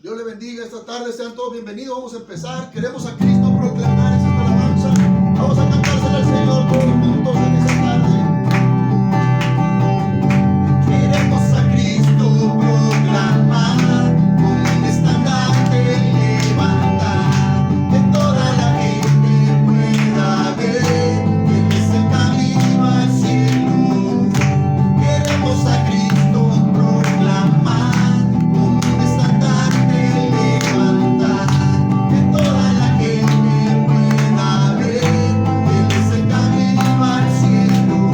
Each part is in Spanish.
Dios le bendiga esta tarde, sean todos bienvenidos. Vamos a empezar. Queremos a Cristo proclamar esta alabanza. Vamos a cantársela al Señor todos juntos en esta tarde. Queremos a Cristo proclamar, con un estandarte levantar, que toda la gente pueda ver que Él es el camino al cielo. Queremos a Cristo proclamar, con un estandarte levantar, que toda la gente pueda ver que Él es el camino al cielo.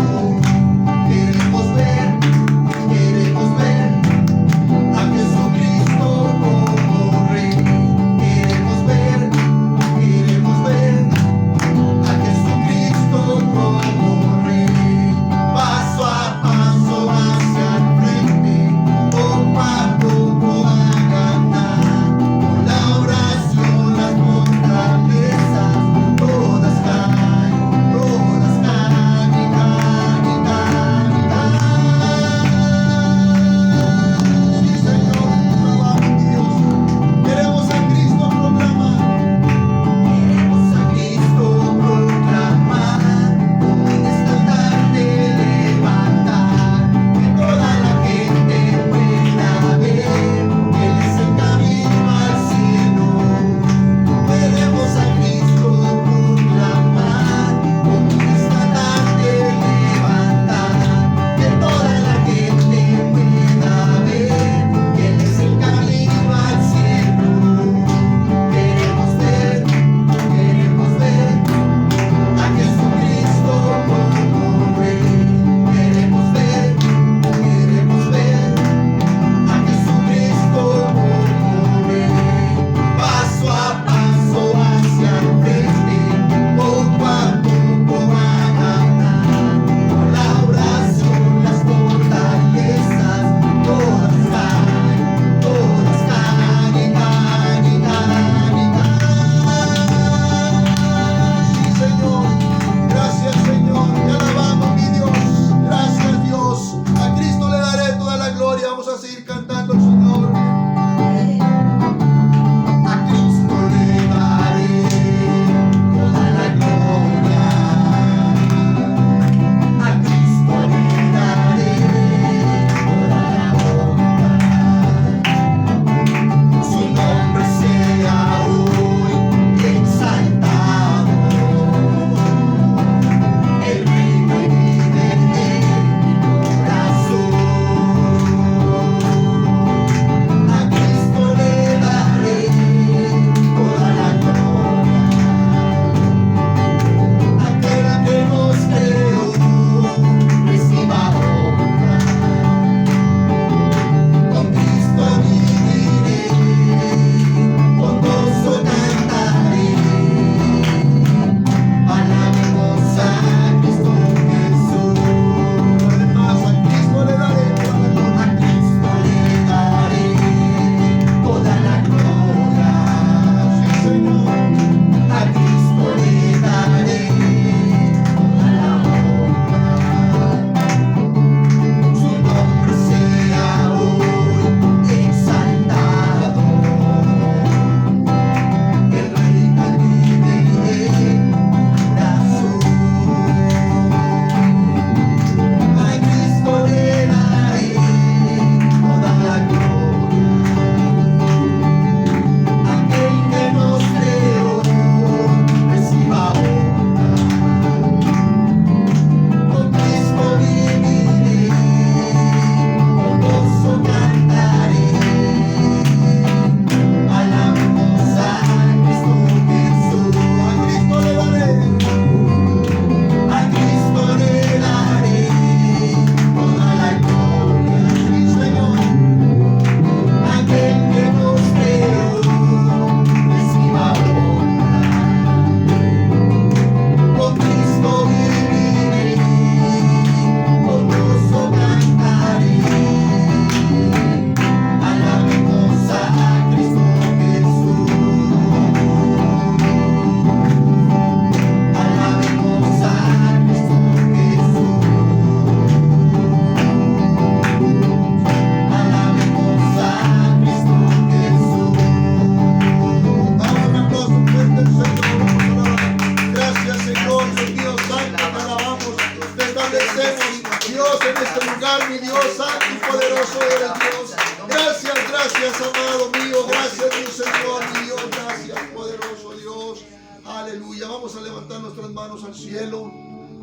Gracias, amado mío. Gracias, mi Señor, mi Dios. Gracias, poderoso Dios. Aleluya. Vamos a levantar nuestras manos al cielo.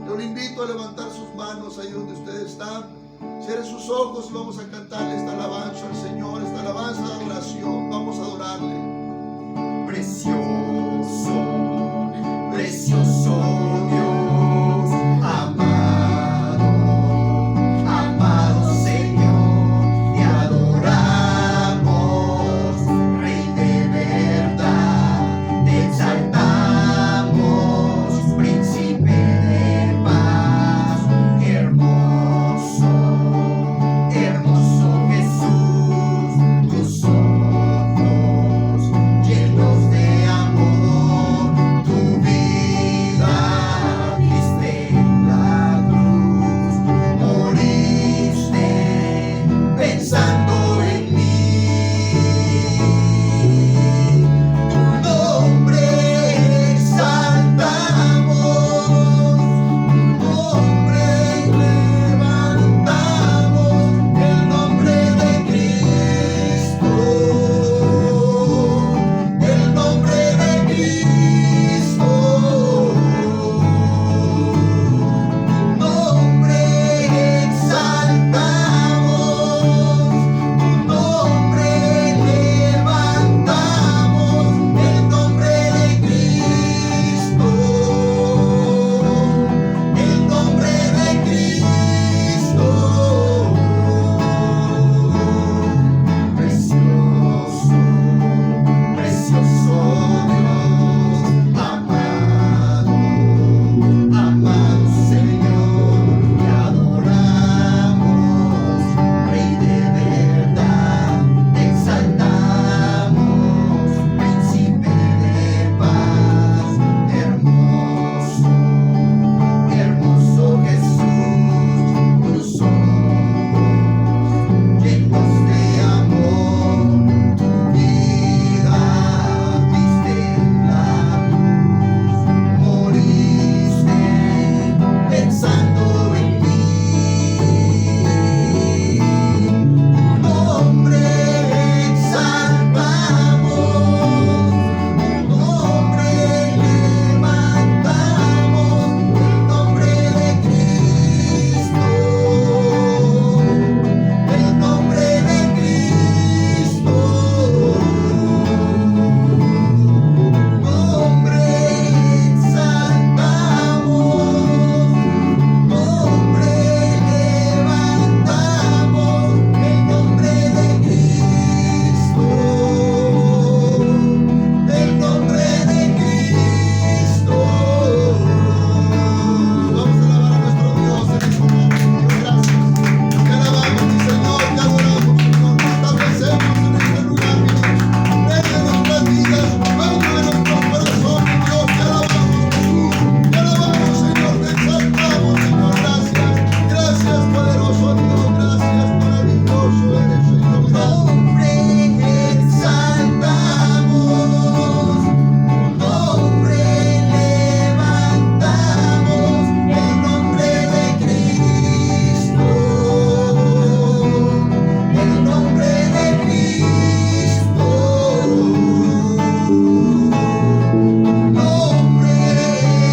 Yo le invito a levantar sus manos ahí donde usted está. Cierre sus ojos y vamos a cantarle esta alabanza al Señor, esta alabanza de adoración. Vamos a adorarle. Precioso, precioso Dios, amado, amado Señor, te adoramos, Rey de verdad, te exaltamos, Príncipe de paz, hermoso, hermoso Jesús, tus ojos llenos de amor, tu vida diste en la cruz, moriste pensando en mí, tu nombre exaltamos, tu nombre levantamos, el nombre de Cristo, el nombre de Cristo, tu nombre exaltamos, tu nombre levantamos, el nombre de Cristo, el nombre de Cristo. Precioso, precioso Dios, amado, amado Señor, te adoramos, Rey de verdad, te exaltamos, Príncipe de paz, hermoso, hermoso Jesús, tus ojos llenos de amor, tu vida diste en la cruz, moriste pensando en mí, tu nombre exaltamos, tu nombre levantamos, el nombre de Cristo, el nombre de Cristo, nombre exaltamos, nombre levantamos, el nombre de Cristo, el nombre de Cristo. Vamos a alabar a nuestro Dios en este momento. Dios, gracias. Te alabamos, mi Señor, te adoramos, Señor. Te establecemos en este lugar, mi Dios. Reina de nuestras vidas, dueño de nuestros corazones, Dios. Te alabamos, Jesús. Te alabamos, Señor. Te exaltamos, Señor. Gracias. Gracias, poderoso Dios. Gracias, maravilloso eres, Señor. Gracias. Nombre exaltamos, nombre levantamos, el nombre de Cristo, el nombre de Cristo, nombre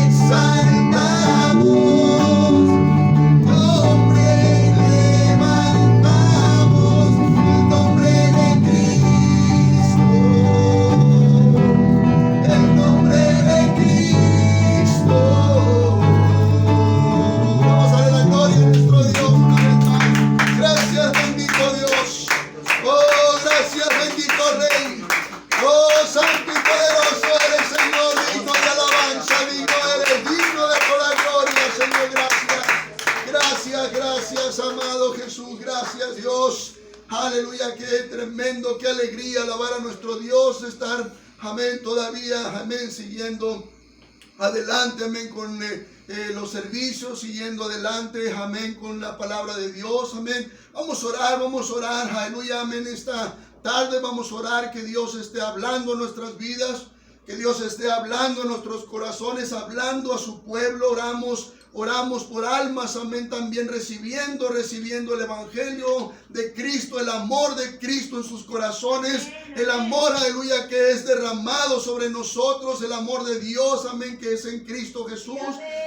exaltamos, nombre levantamos, el nombre de Cristo, el nombre de Cristo. Vamos a darle la gloria a nuestro Dios una vez más. Gracias, bendito Dios. Oh, gracias, bendito Rey. Oh, santo y poderoso eres, Señor, digno de alabanza, digno eres, digno de toda gloria, Señor. Gracias. Gracias, gracias, amado Jesús. Gracias, Dios. Aleluya, qué tremendo, qué alegría alabar a nuestro Dios, estar, amén, todavía, amén, siguiendo adelante, amén, con los servicios, siguiendo adelante, amén, con la palabra de Dios, amén. Vamos a orar, aleluya, amén. Esta tarde vamos a orar que Dios esté hablando en nuestras vidas, que Dios esté hablando en nuestros corazones, hablando a su pueblo. Oramos por almas, amén, también recibiendo el evangelio de Cristo, el amor de Cristo en sus corazones, el amor, aleluya, que es derramado sobre nosotros, el amor de Dios, amén, que es en Cristo Jesús.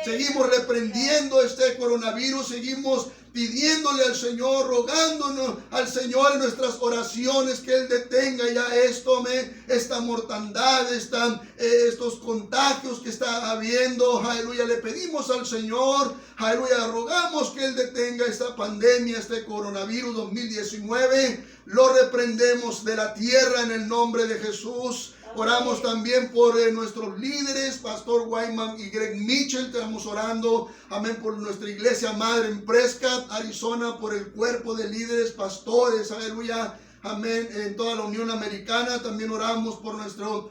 Seguimos reprendiendo este coronavirus, seguimos pidiéndole al Señor, rogándonos al Señor en nuestras oraciones que Él detenga ya esto, amén, esta mortandad, estos contagios que está habiendo, aleluya. Le pedimos al Señor, aleluya, rogamos que Él detenga esta pandemia, este coronavirus 2019. Lo reprendemos de la tierra en el nombre de Jesús. Oramos también por nuestros líderes, Pastor Wyman y Greg Mitchell. Estamos orando, amén, por nuestra iglesia madre en Prescott, Arizona, por el cuerpo de líderes, pastores, aleluya, amén, en toda la Unión Americana. También oramos por nuestro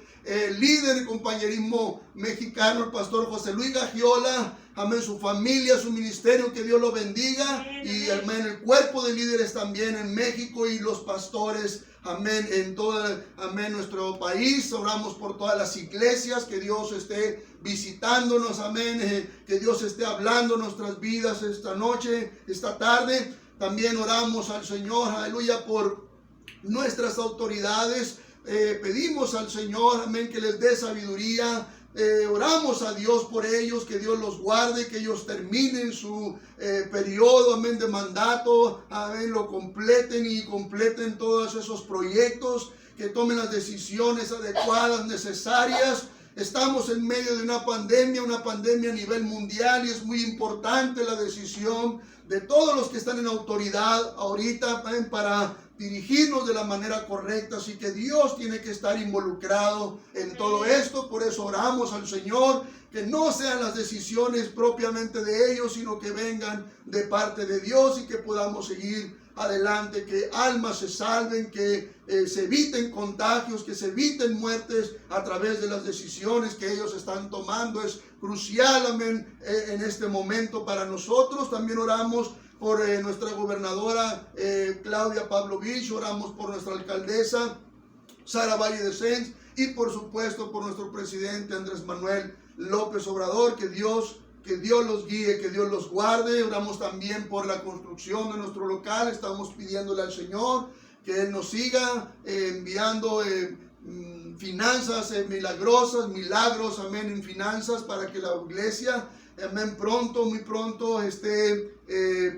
líder y compañerismo mexicano, el Pastor José Luis Gagiola, amén, su familia, su ministerio, que Dios lo bendiga. Y amén, el cuerpo de líderes también en México y los pastores, amén, en todo, amén, nuestro país. Oramos por todas las iglesias, que Dios esté visitándonos, amén, que Dios esté hablando en nuestras vidas esta noche, esta tarde. También oramos al Señor, aleluya, por nuestras autoridades. Pedimos al Señor, amén, que les dé sabiduría. Oramos a Dios por ellos, que Dios los guarde, que ellos terminen su periodo, amén, de mandato, amén, lo completen y completen todos esos proyectos, que tomen las decisiones adecuadas, necesarias. Estamos en medio de una pandemia a nivel mundial, y es muy importante la decisión de todos los que están en autoridad ahorita, amén, para dirigirnos de la manera correcta. Así que Dios tiene que estar involucrado en todo esto. Por eso oramos al Señor, que no sean las decisiones propiamente de ellos, sino que vengan de parte de Dios, y que podamos seguir adelante, que almas se salven, que se eviten contagios, que se eviten muertes a través de las decisiones que ellos están tomando. Es crucial, amén, en este momento para nosotros. También oramos por nuestra gobernadora Claudia Pavlovich, oramos por nuestra alcaldesa Sara Valle de Sens, y por supuesto por nuestro presidente Andrés Manuel López Obrador. Que Dios los guíe, que Dios los guarde. Oramos también por la construcción de nuestro local. Estamos pidiéndole al Señor que Él nos siga enviando finanzas milagrosas, milagros, amén, en finanzas, para que la iglesia, amén, muy pronto esté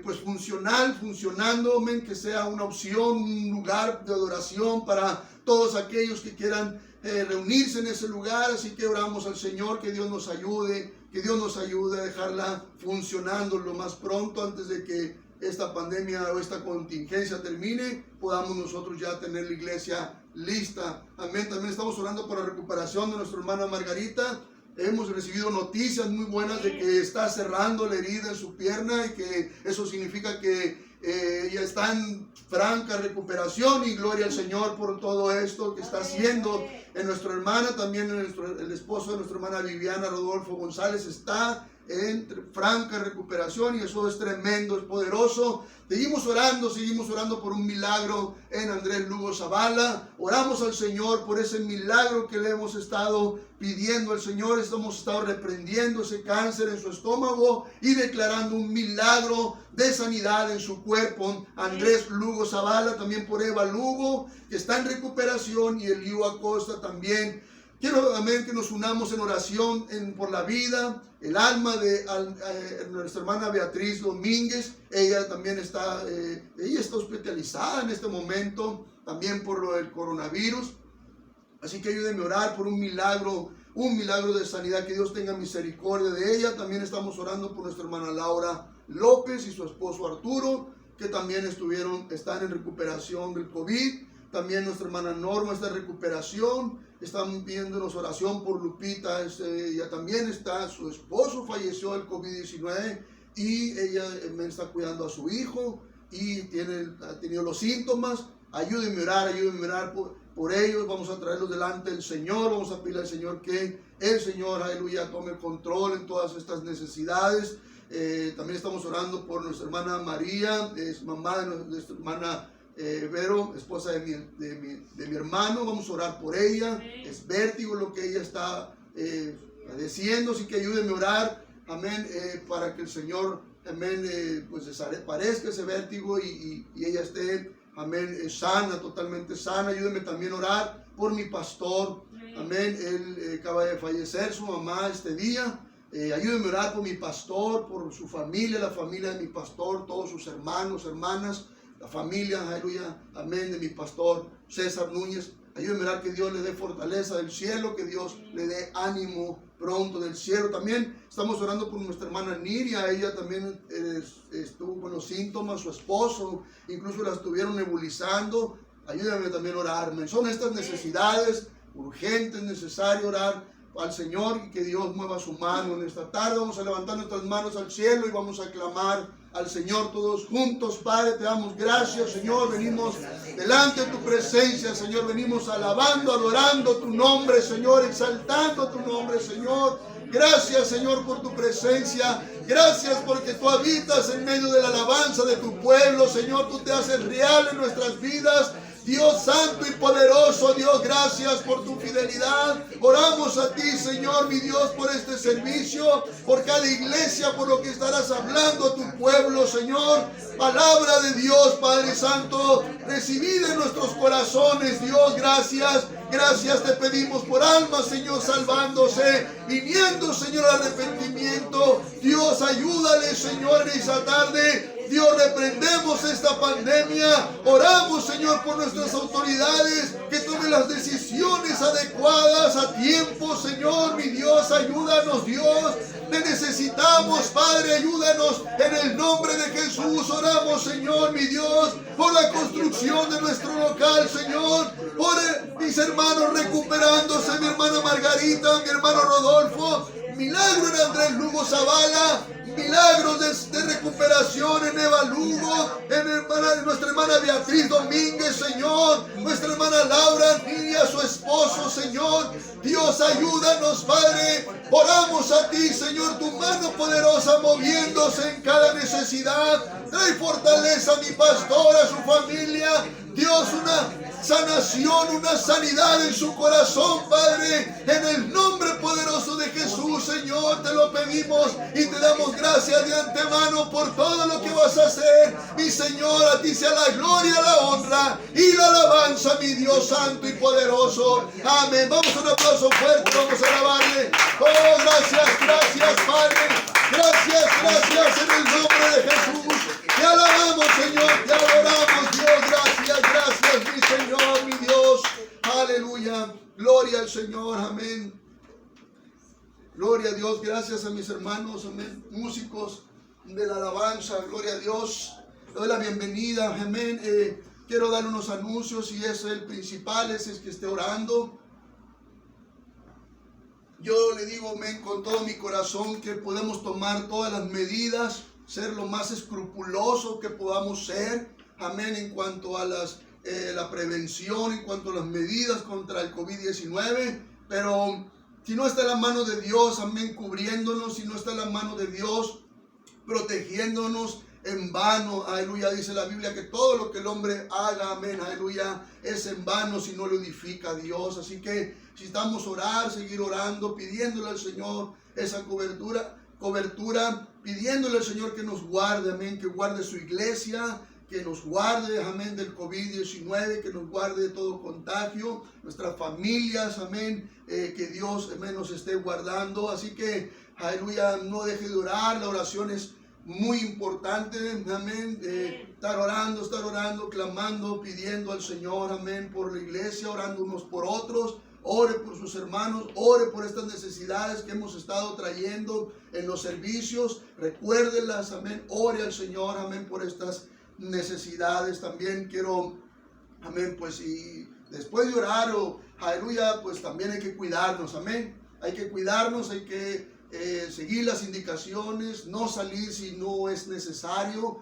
pues funcionando, amén, que sea una opción, un lugar de adoración para todos aquellos que quieran reunirse en ese lugar. Así que oramos al Señor, que Dios nos ayude, a dejarla funcionando lo más pronto, antes de que esta pandemia o esta contingencia termine, podamos nosotros ya tener la iglesia lista. Amén. También estamos orando por la recuperación de nuestra hermana Margarita. Hemos recibido noticias muy buenas de que está cerrando la herida en su pierna, y que eso significa que ella está en franca recuperación, y gloria al Señor por todo esto que está haciendo en nuestra hermana. También el esposo de nuestra hermana Viviana, Rodolfo González, está en franca recuperación, y eso es tremendo, es poderoso. Seguimos orando por un milagro en Andrés Lugo Zavala. Oramos al Señor por ese milagro que le hemos estado pidiendo al Señor. Hemos estado reprendiendo ese cáncer en su estómago y declarando un milagro de sanidad en su cuerpo. Andrés Lugo Zavala, también por Eva Lugo, que está en recuperación, y Elío Acosta también. Quiero, amén, que nos unamos en oración por la vida, el alma de nuestra hermana Beatriz Domínguez. Ella también está hospitalizada en este momento, también por lo del coronavirus. Así que ayúdenme a orar por un milagro de sanidad, que Dios tenga misericordia de ella. También estamos orando por nuestra hermana Laura López y su esposo Arturo, que también están en recuperación del COVID. También nuestra hermana Norma está en recuperación. Están pidiéndonos oración por Lupita. Ella también está, su esposo falleció del COVID-19, y ella me está cuidando a su hijo, y ha tenido los síntomas. Ayúdenme a orar por ellos. Vamos a traerlos delante del Señor. Vamos a pedirle al Señor que el Señor, aleluya, tome control en todas estas necesidades. También estamos orando por nuestra hermana María, es mamá de nuestra hermana Vero, esposa de mi hermano. Vamos a orar por ella. Es vértigo lo que ella está padeciendo, así que ayúdenme a orar, amén, para que el Señor, amén, pues desaparezca ese vértigo y ella esté, amén, sana, totalmente sana. Ayúdenme también a orar por mi pastor, amén. Él acaba de fallecer, su mamá este día. Ayúdenme a orar por mi pastor, por su familia, la familia de mi pastor, todos sus hermanos, hermanas, la familia, aleluya, amén, de mi pastor César Núñez. Ayúdenme a orar que Dios le dé fortaleza del cielo, que Dios le dé ánimo pronto del cielo. También estamos orando por nuestra hermana Niria. Ella también estuvo con los síntomas, su esposo, incluso la estuvieron nebulizando. Ayúdenme también a orar. Son estas necesidades urgentes, necesario orar al Señor y que Dios mueva su mano en esta tarde. Vamos a levantar nuestras manos al cielo y vamos a clamar al Señor todos juntos. Padre, te damos gracias, Señor. Venimos delante de tu presencia, Señor. Venimos alabando, adorando tu nombre, Señor, exaltando tu nombre, Señor. Gracias, Señor, por tu presencia. Gracias porque tú habitas en medio de la alabanza de tu pueblo, Señor. Tú te haces real en nuestras vidas. Dios santo y poderoso, Dios, gracias por tu fidelidad. Oramos a ti, Señor, mi Dios, por este servicio, por cada iglesia, por lo que estarás hablando a tu pueblo, Señor. Palabra de Dios, Padre Santo, recibida en nuestros corazones, Dios, gracias. Gracias te pedimos por almas, Señor, salvándose, viniendo, Señor, al arrepentimiento. Dios, ayúdale, Señor, en esa tarde. Dios, reprendemos esta pandemia. Oramos, Señor, por nuestras autoridades, que tomen las decisiones adecuadas a tiempo, Señor, mi Dios. Ayúdanos, Dios. Te necesitamos, Padre, ayúdanos en el nombre de Jesús. Oramos, Señor, mi Dios, por la construcción de nuestro local, Señor, por mis hermanos recuperándose, mi hermana Margarita, mi hermano Rodolfo, milagro en Andrés Lugo Zavala, milagros de recuperación en Eva Lugo, en nuestra hermana Beatriz Domínguez, Señor, nuestra hermana Laura Niña, su esposo, Señor. Dios, ayúdanos, Padre. Oramos a ti, Señor, tu mano poderosa moviéndose en cada necesidad. Trae fortaleza a mi pastor, a su familia. Dios, una sanación, una sanidad en su corazón, Padre, en el nombre poderoso de Jesús, Señor, te lo pedimos y te damos gracias de antemano por todo lo que vas a hacer, mi Señor. A ti sea la gloria, la honra y la alabanza, mi Dios santo y poderoso. Amén. Vamos a un aplauso fuerte, vamos a alabarle. Oh, gracias, gracias, Padre. Gracias, gracias en el nombre de Jesús. Te alabamos, Señor, te adoramos, Dios. Gracias, gracias, mi Señor, mi Dios. Aleluya. Gloria al Señor. Amén. Gloria a Dios. Gracias a mis hermanos, amén, músicos de la alabanza. Gloria a Dios. Le doy la bienvenida. Amén. Quiero dar unos anuncios y es el principal, es que esté orando. Yo le digo, amén, con todo mi corazón que podemos tomar todas las medidas, ser lo más escrupuloso que podamos ser, amén, en cuanto a la prevención, en cuanto a las medidas contra el COVID-19, pero si no está en la mano de Dios, amén, cubriéndonos, si no está en la mano de Dios protegiéndonos, en vano, aleluya, dice la Biblia que todo lo que el hombre haga, amén, aleluya, es en vano si no lo edifica a Dios. Así que necesitamos orar, seguir orando, pidiéndole al Señor esa cobertura, pidiéndole al Señor que nos guarde, amén, que guarde su iglesia, que nos guarde, amén, del COVID-19, que nos guarde de todo contagio, nuestras familias, amén, que Dios, amén, nos esté guardando. Así que, aleluya, no deje de orar, la oración es muy importante, amén, estar orando, clamando, pidiendo al Señor, amén, por la iglesia, orando unos por otros. Ore por sus hermanos, ore por estas necesidades que hemos estado trayendo en los servicios, recuérdelas, amén, ore al Señor, amén, por estas necesidades. También quiero, amén, pues y después de orar, aleluya, pues también hay que cuidarnos, amén, hay que cuidarnos, hay que seguir las indicaciones, no salir si no es necesario,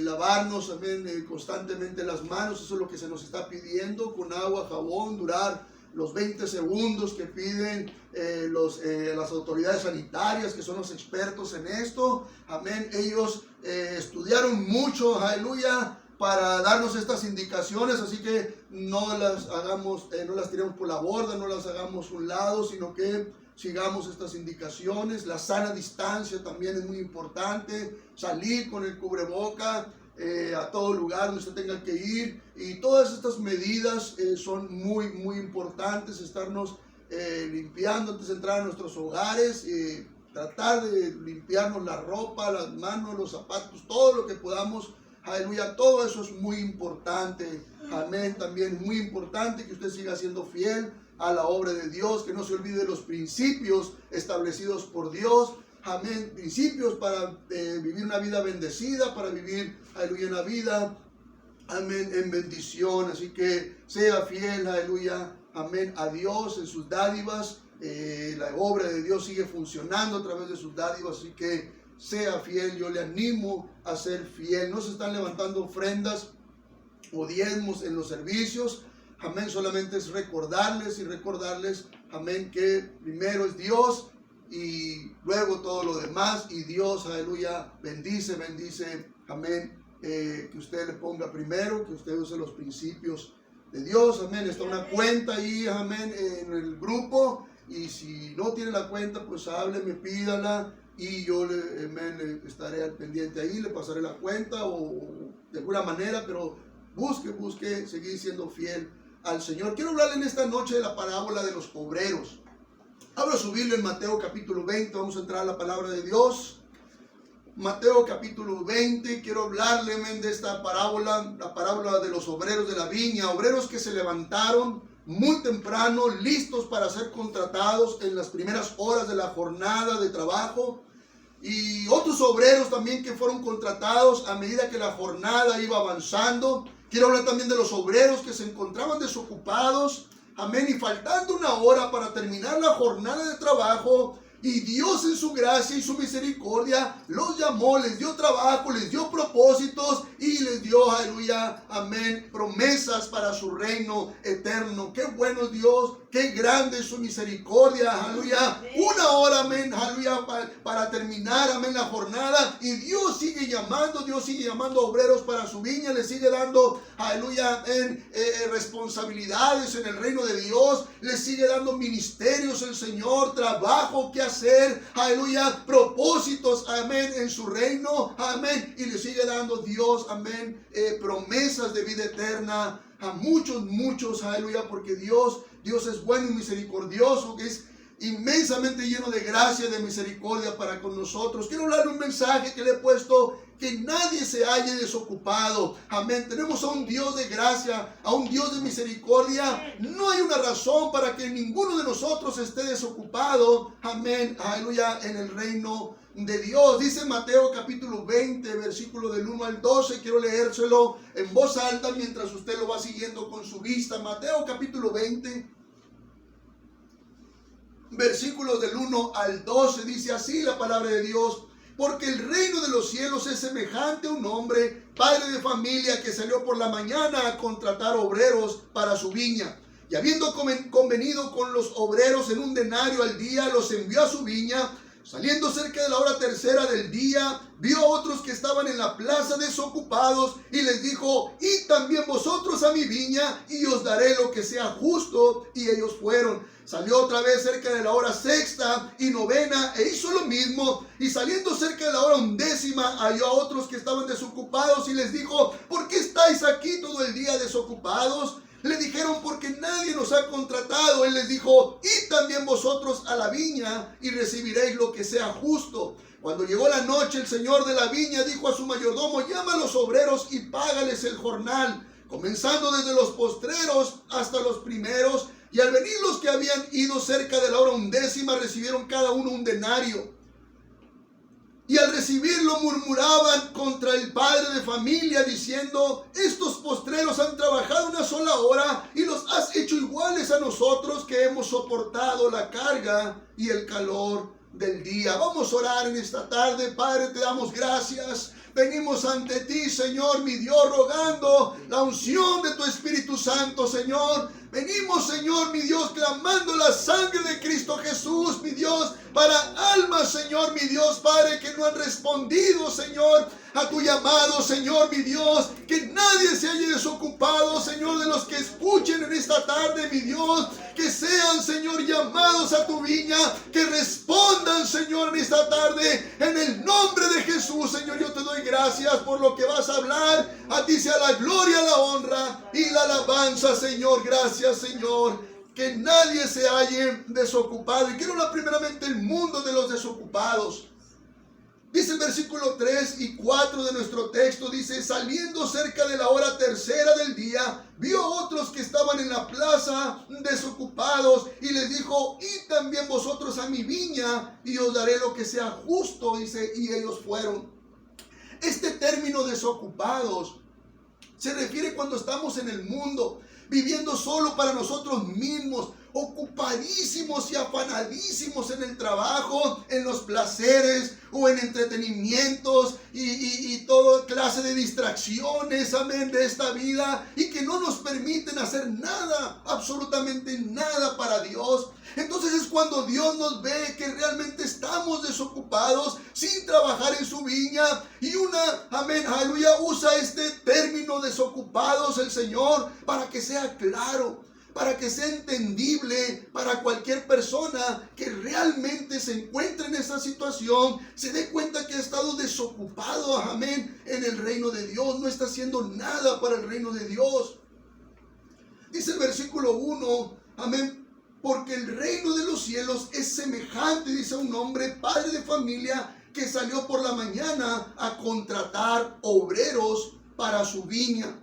lavarnos, amén, constantemente las manos, eso es lo que se nos está pidiendo, con agua, jabón, durar los 20 segundos que piden las autoridades sanitarias, que son los expertos en esto, amén. Ellos estudiaron mucho, aleluya, para darnos estas indicaciones, así que no las hagamos, no las tiremos por la borda, no las hagamos a un lado, sino que sigamos estas indicaciones. La sana distancia también es muy importante, salir con el cubreboca a todo lugar donde usted tenga que ir, y todas estas medidas son muy importantes. Estarnos limpiando antes de entrar a nuestros hogares, tratar de limpiarnos la ropa, las manos, los zapatos, todo lo que podamos. Aleluya, todo eso es muy importante. Amén. También es muy importante que usted siga siendo fiel a la obra de Dios, que no se olvide de los principios establecidos por Dios. Amén. Principios para vivir una vida bendecida, para vivir, aleluya, una vida, amén, en bendición. Así que sea fiel, aleluya, amén, a Dios en sus dádivas. La obra de Dios sigue funcionando a través de sus dádivas, así que sea fiel. Yo le animo a ser fiel. No se están levantando ofrendas o diezmos en los servicios. Amén. Solamente es recordarles, amén, que primero es Dios y luego todo lo demás. Y Dios, aleluya, bendice, amén, que usted le ponga primero, que usted use los principios de Dios. Amén. Está una cuenta ahí, amén, en el grupo. Y si no tiene la cuenta, pues hábleme, pídala, y yo le estaré al pendiente ahí, le pasaré la cuenta o de alguna manera, pero busque seguir siendo fiel al Señor. Quiero hablarle en esta noche de la parábola de los obreros. Abra su Biblia en Mateo capítulo 20, vamos a entrar a la palabra de Dios. Mateo capítulo 20, quiero hablarle de esta parábola, la parábola de los obreros de la viña, obreros que se levantaron muy temprano, listos para ser contratados en las primeras horas de la jornada de trabajo, y otros obreros también que fueron contratados a medida que la jornada iba avanzando. Quiero hablar también de los obreros que se encontraban desocupados, amén, y faltando una hora para terminar la jornada de trabajo, y Dios en su gracia y su misericordia los llamó, les dio trabajo, les dio propósitos y les dio, aleluya, amén, promesas para su reino eterno. Qué bueno es Dios, qué grande es su misericordia, aleluya. Una hora, amén, aleluya, para terminar, amén, la jornada, y Dios sigue llamando obreros para su viña, le sigue dando, aleluya, responsabilidades en el reino de Dios, le sigue dando ministerios el Señor, trabajo que hacer, aleluya, propósitos, amén, en su reino, amén, y le sigue dando Dios, amén, promesas de vida eterna a muchos, aleluya, porque Dios es bueno y misericordioso, que es inmensamente lleno de gracia y de misericordia para con nosotros. Quiero hablarle un mensaje que le he puesto: que nadie se halle desocupado. Amén. Tenemos a un Dios de gracia, a un Dios de misericordia. No hay una razón para que ninguno de nosotros esté desocupado. Amén. Aleluya. En el reino de Dios. Dice Mateo capítulo 20, versículo del 1 al 12. Quiero leérselo en voz alta mientras usted lo va siguiendo con su vista. Mateo capítulo 20, versículos del 1 al 12. Dice así la palabra de Dios: porque el reino de los cielos es semejante a un hombre, padre de familia, que salió por la mañana a contratar obreros para su viña. Y habiendo convenido con los obreros en un denario al día, los envió a su viña. Saliendo cerca de la hora tercera del día, vio a otros que estaban en la plaza desocupados, y les dijo: id también vosotros a mi viña, y os daré lo que sea justo. Y ellos fueron. Salió otra vez cerca de la hora sexta y novena, e hizo lo mismo. Y saliendo cerca de la hora undécima, halló a otros que estaban desocupados, y les dijo: ¿por qué estáis aquí todo el día desocupados? Le dijeron: porque nadie nos ha contratado. Él les dijo: id también vosotros a la viña, y recibiréis lo que sea justo. Cuando llegó la noche, el señor de la viña dijo a su mayordomo: llama a los obreros y págales el jornal, comenzando desde los postreros hasta los primeros. Y al venir los que habían ido cerca de la hora undécima, recibieron cada uno un denario. Y al recibirlo murmuraban contra el padre de familia, diciendo: estos postreros han trabajado una sola hora, y los has hecho iguales a nosotros, que hemos soportado la carga y el calor del día. Vamos a orar en esta tarde. Padre, te damos gracias. Venimos ante ti, Señor, mi Dios, rogando la unción de tu Espíritu Santo, Señor. Venimos, Señor, mi Dios, clamando la sangre de Cristo Jesús Jesús, mi Dios, para almas, Señor, mi Dios, Padre, que no han respondido, Señor, a tu llamado, Señor, mi Dios, que nadie se haya desocupado, Señor, de los que escuchen en esta tarde, mi Dios, que sean, Señor, llamados a tu viña, que respondan, Señor, en esta tarde, en el nombre de Jesús, Señor. Yo te doy gracias por lo que vas a hablar. A ti sea la gloria, la honra y la alabanza, Señor. Gracias, Señor. Que nadie se halle desocupado. Y quiero hablar primeramente el mundo de los desocupados. Dice el versículo 3 y 4 de nuestro texto, dice: saliendo cerca de la hora tercera del día, vio otros que estaban en la plaza desocupados, y les dijo: id también vosotros a mi viña, y os daré lo que sea justo. Dice, y ellos fueron. Este término desocupados se refiere cuando estamos en el mundo, viviendo solo para nosotros mismos, ocupadísimos y afanadísimos en el trabajo, en los placeres o en entretenimientos y toda clase de distracciones, amén, de esta vida, y que no nos permiten hacer nada, absolutamente nada para Dios. Entonces es cuando Dios nos ve que realmente estamos desocupados, sin trabajar en su viña, y amén, aleluya, usa este término desocupados el Señor para que sea claro, para que sea entendible para cualquier persona que realmente se encuentre en esa situación, se dé cuenta que ha estado desocupado, amén, en el reino de Dios, no está haciendo nada para el reino de Dios. Dice el versículo 1, amén, porque el reino de los cielos es semejante, dice, a un hombre, padre de familia, que salió por la mañana a contratar obreros para su viña.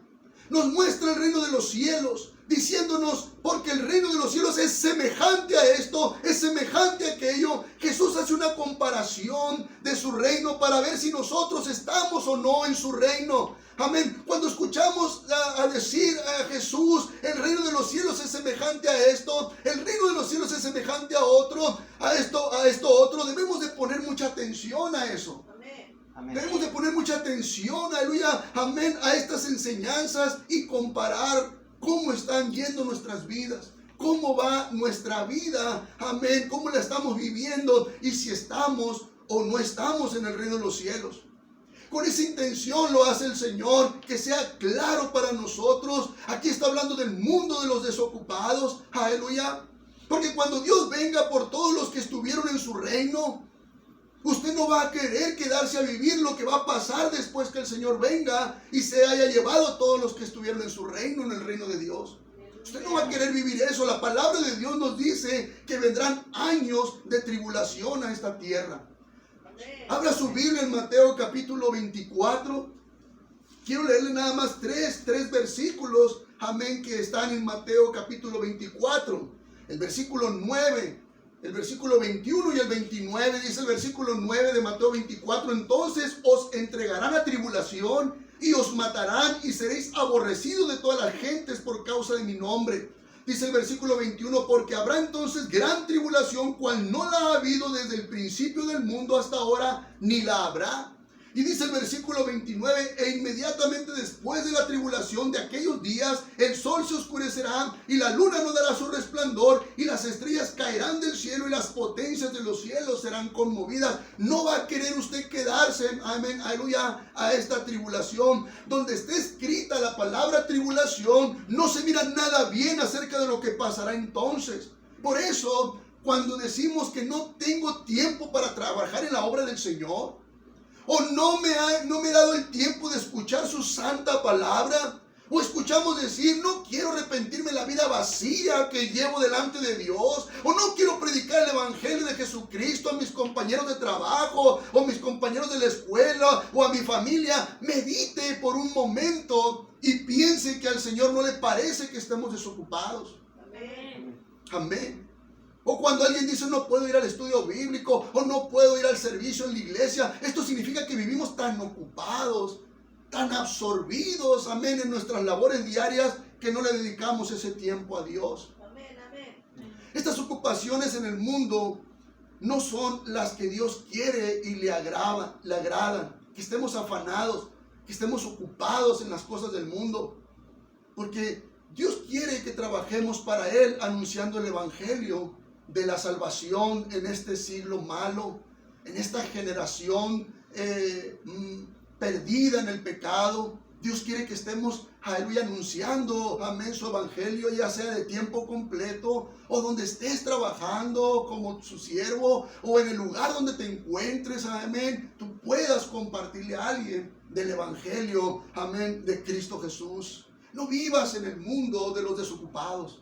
Nos muestra el reino de los cielos, diciéndonos, porque el reino de los cielos es semejante a esto, es semejante a aquello. Jesús hace una comparación de su reino para ver si nosotros estamos o no en su reino. Amén. Cuando escuchamos a decir a Jesús, el reino de los cielos es semejante a esto, el reino de los cielos es semejante a otro, a esto otro, debemos de poner mucha atención a eso. Amén. Debemos de poner mucha atención, aleluya, amén, a estas enseñanzas y comparar cómo están yendo nuestras vidas, cómo va nuestra vida, amén, cómo la estamos viviendo y si estamos o no estamos en el reino de los cielos. Con esa intención lo hace el Señor, que sea claro para nosotros. Aquí está hablando del mundo de los desocupados, aleluya, porque cuando Dios venga por todos los que estuvieron en su reino, usted no va a querer quedarse a vivir lo que va a pasar después que el Señor venga y se haya llevado a todos los que estuvieron en su reino, en el reino de Dios. Usted no va a querer vivir eso. La palabra de Dios nos dice que vendrán años de tribulación a esta tierra. Abra su Biblia en Mateo capítulo 24. Quiero leerle nada más tres versículos, amén, que están en Mateo capítulo 24. El versículo 9. El versículo 21 y el 29, dice el versículo 9 de Mateo 24: entonces os entregarán a tribulación y os matarán y seréis aborrecidos de todas las gentes por causa de mi nombre. Dice el versículo 21, porque habrá entonces gran tribulación, cual no la ha habido desde el principio del mundo hasta ahora, ni la habrá. Y dice el versículo 29, e inmediatamente después de la tribulación de aquellos días, el sol se oscurecerá y la luna no dará su resplandor y las estrellas caerán del cielo y las potencias de los cielos serán conmovidas. No va a querer usted quedarse, amén, aleluya, a esta tribulación. Donde esté escrita la palabra tribulación, no se mira nada bien acerca de lo que pasará entonces. Por eso, cuando decimos que no tengo tiempo para trabajar en la obra del Señor, o no me he dado el tiempo de escuchar su santa palabra, o escuchamos decir, no quiero arrepentirme de la vida vacía que llevo delante de Dios, o no quiero predicar el evangelio de Jesucristo a mis compañeros de trabajo, o mis compañeros de la escuela, o a mi familia. Medite por un momento y piense que al Señor no le parece que estemos desocupados. Amén. Amén. O cuando alguien dice, no puedo ir al estudio bíblico, o no puedo ir al servicio en la iglesia, esto significa que vivimos tan ocupados, tan absorbidos, amén, en nuestras labores diarias, que no le dedicamos ese tiempo a Dios. Amén, amén. Estas ocupaciones en el mundo no son las que Dios quiere y le agradan, que estemos afanados, que estemos ocupados en las cosas del mundo, porque Dios quiere que trabajemos para Él anunciando el evangelio de la salvación en este siglo malo, en esta generación perdida en el pecado. Dios quiere que estemos, aleluya, anunciando, amén, su evangelio, ya sea de tiempo completo o donde estés trabajando como su siervo o en el lugar donde te encuentres, amén, tú puedas compartirle a alguien del evangelio, amén, de Cristo Jesús. No vivas en el mundo de los desocupados,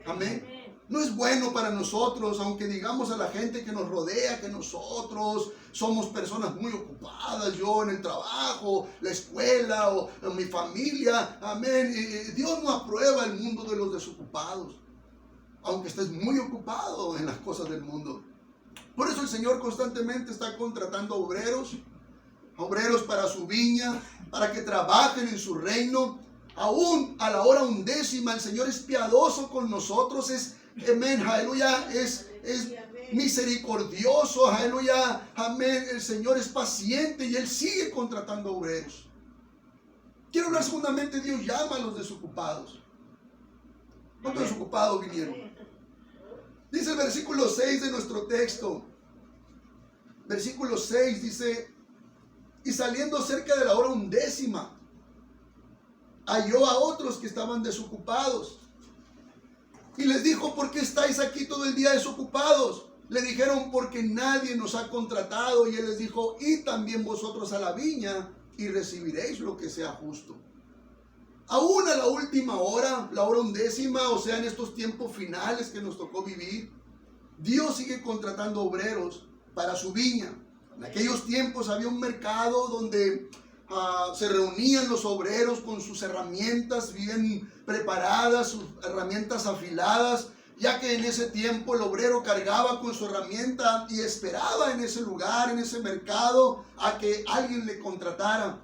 amén. No es bueno para nosotros, aunque digamos a la gente que nos rodea que nosotros somos personas muy ocupadas, yo en el trabajo, la escuela o en mi familia, amén. Dios no aprueba el mundo de los desocupados, aunque estés muy ocupado en las cosas del mundo. Por eso el Señor constantemente está contratando obreros para su viña, para que trabajen en su reino. Aún a la hora 11, el Señor es piadoso con nosotros, amén, aleluya, es misericordioso, aleluya, amén. El Señor es paciente y Él sigue contratando obreros. Quiero hablar segundamente, Dios llama a los desocupados. ¿Cuántos desocupados vinieron? Dice el versículo 6 de nuestro texto. Versículo 6 dice: y saliendo cerca de la hora 11, halló a otros que estaban desocupados. Y les dijo: ¿por qué estáis aquí todo el día desocupados? Le dijeron: porque nadie nos ha contratado. Y Él les dijo: id también vosotros a la viña y recibiréis lo que sea justo. Aún a la última hora, la hora 11, o sea, en estos tiempos finales que nos tocó vivir, Dios sigue contratando obreros para su viña. En aquellos tiempos había un mercado donde se reunían los obreros con sus herramientas bien preparadas, sus herramientas afiladas, ya que en ese tiempo el obrero cargaba con su herramienta y esperaba en ese lugar, en ese mercado, a que alguien le contratara.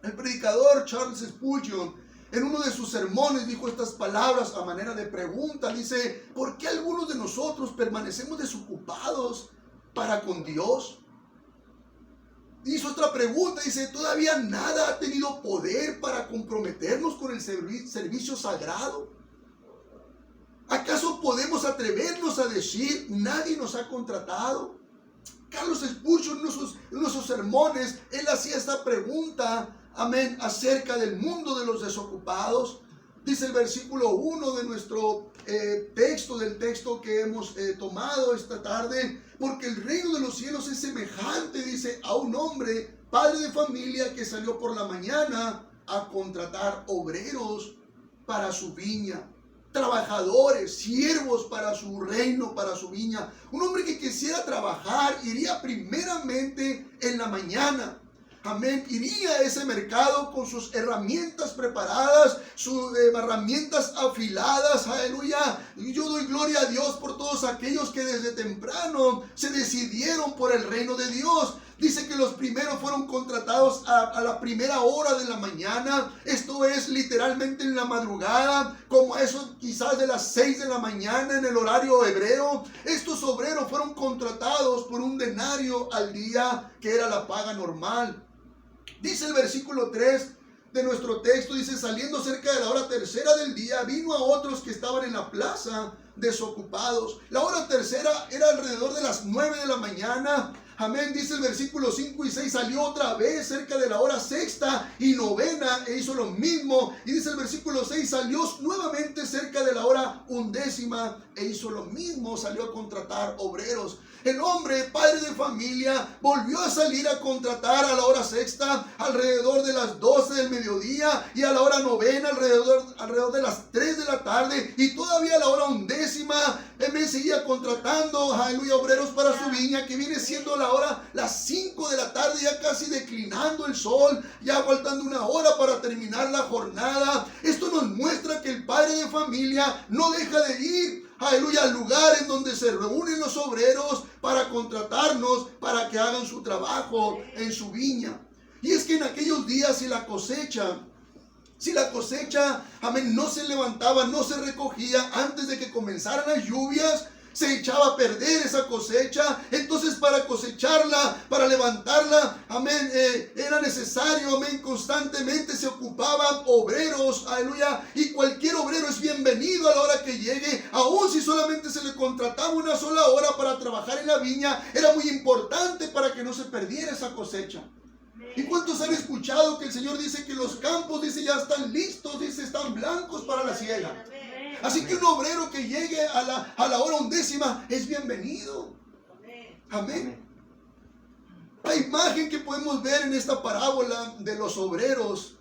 El predicador Charles Spurgeon, en uno de sus sermones, dijo estas palabras a manera de pregunta. Dice: ¿por qué algunos de nosotros permanecemos desocupados para con Dios? Hizo otra pregunta, dice: ¿todavía nada ha tenido poder para comprometernos con el servicio sagrado? ¿Acaso podemos atrevernos a decir: nadie nos ha contratado? Carlos Spurgeon, en uno de sus sermones, él hacía esta pregunta, amén, acerca del mundo de los desocupados. Dice el versículo 1 de nuestro texto, del texto que hemos tomado esta tarde: porque el reino de los cielos es semejante, dice, a un hombre, padre de familia, que salió por la mañana a contratar obreros para su viña, trabajadores, siervos para su reino, para su viña. Un hombre que quisiera trabajar iría primeramente en la mañana. Amén. Iría a ese mercado con sus herramientas preparadas, sus herramientas afiladas. Aleluya. Y yo doy gloria a Dios por todos aquellos que desde temprano se decidieron por el reino de Dios. Dice que los primeros fueron contratados a la primera hora de la mañana. Esto es literalmente en la madrugada, como eso quizás de las 6 de la mañana en el horario hebreo. Estos obreros fueron contratados por un denario al día, que era la paga normal. Dice el versículo 3 de nuestro texto, dice: saliendo cerca de la hora 3 del día, vino a otros que estaban en la plaza desocupados. La hora 3 era alrededor de las 9 de la mañana. Amén. Dice el versículo 5 y 6: salió otra vez cerca de la hora 6 y 9 e hizo lo mismo. Y dice el versículo 6: salió nuevamente cerca de la hora 11 e hizo lo mismo. Salió a contratar obreros. El hombre, padre de familia, volvió a salir a contratar a la hora 6, alrededor de las 12 del mediodía, y a la hora 9 alrededor de las 3 de la tarde, y todavía a la hora 11 él seguía contratando, aleluya, obreros para su viña, que viene siendo las 5 de la tarde, ya casi declinando el sol, ya faltando una hora para terminar la jornada. Esto nos muestra que el padre de familia no deja de ir, aleluya, al lugar en donde se reúnen los obreros para contratarnos, para que hagan su trabajo en su viña. Y es que en aquellos días, si la cosecha, amén, no se levantaba, no se recogía antes de que comenzaran las lluvias, se echaba a perder esa cosecha. Entonces, para cosecharla, para levantarla, amén, era necesario, amén, constantemente se ocupaban obreros, aleluya, y cualquier obrero es bienvenido a la hora que llegue a Aún si solamente se le contrataba una sola hora para trabajar en la viña, era muy importante para que no se perdiera esa cosecha. ¿Y cuántos han escuchado que el Señor dice que los campos, dice, ya están listos, dice, están blancos para la siega? Así que un obrero que llegue a la hora 11ª es bienvenido. Amén. La imagen que podemos ver en esta parábola de los obreros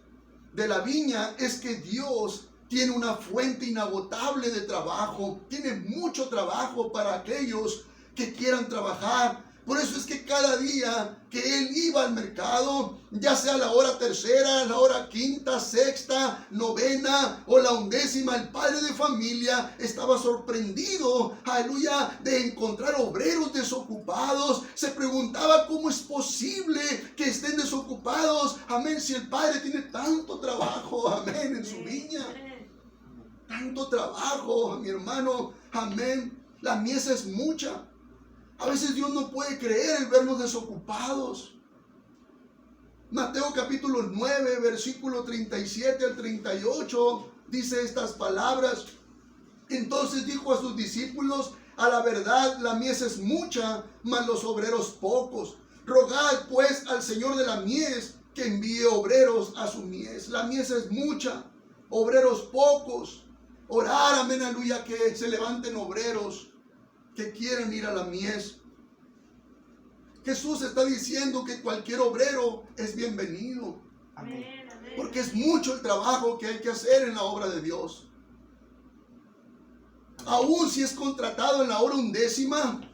de la viña es que Dios tiene una fuente inagotable de trabajo, tiene mucho trabajo para aquellos que quieran trabajar. Por eso es que cada día que él iba al mercado, ya sea la hora 3ª, la hora 5ª, 6ª, 9ª o la 11ª, el padre de familia estaba sorprendido, aleluya, de encontrar obreros desocupados. Se preguntaba cómo es posible que estén desocupados, amén, si el padre tiene tanto trabajo, amén, en su viña. Tanto trabajo, mi hermano, amén. La mies es mucha. A veces Dios no puede creer el vernos desocupados. Mateo capítulo 9, versículo 37 al 38, dice estas palabras. Entonces dijo a sus discípulos: a la verdad la mies es mucha, mas los obreros pocos. Rogad pues al Señor de la mies que envíe obreros a su mies. La mies es mucha, obreros pocos. Orar, amén, aleluya, que se levanten obreros que quieren ir a la mies. Jesús está diciendo que cualquier obrero es bienvenido. Amén. Porque es mucho el trabajo que hay que hacer en la obra de Dios. Aún si es contratado en la hora 11ª,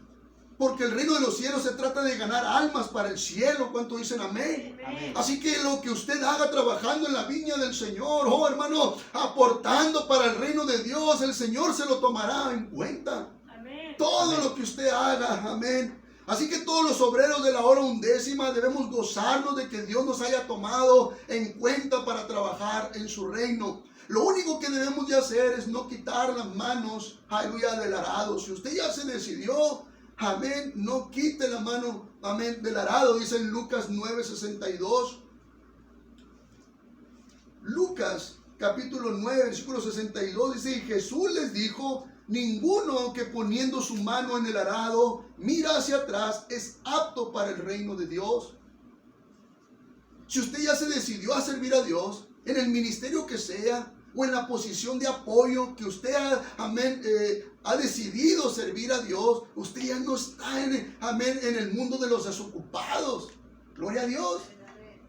porque el reino de los cielos se trata de ganar almas para el cielo. ¿Cuánto dicen amén? Amén. Así que lo que usted haga trabajando en la viña del Señor, oh hermano, aportando para el reino de Dios, el Señor se lo tomará en cuenta. Todo Amén. lo que usted haga, amén. Así que todos los obreros de la hora 11ª debemos gozarnos de que Dios nos haya tomado en cuenta para trabajar en su reino. Lo único que debemos de hacer es no quitar las manos, aleluya, del arado. Si usted ya se decidió, amén, no quite la mano, amén, del arado. Dice en Lucas 9:62. Lucas capítulo 9, versículo 62 dice: y Jesús les dijo: ninguno que poniendo su mano en el arado mira hacia atrás es apto para el reino de Dios. Si usted ya se decidió a servir a Dios, en el ministerio que sea, o en la posición de apoyo que usted ha decidido servir a Dios, usted ya no está en el mundo de los desocupados. Gloria a Dios.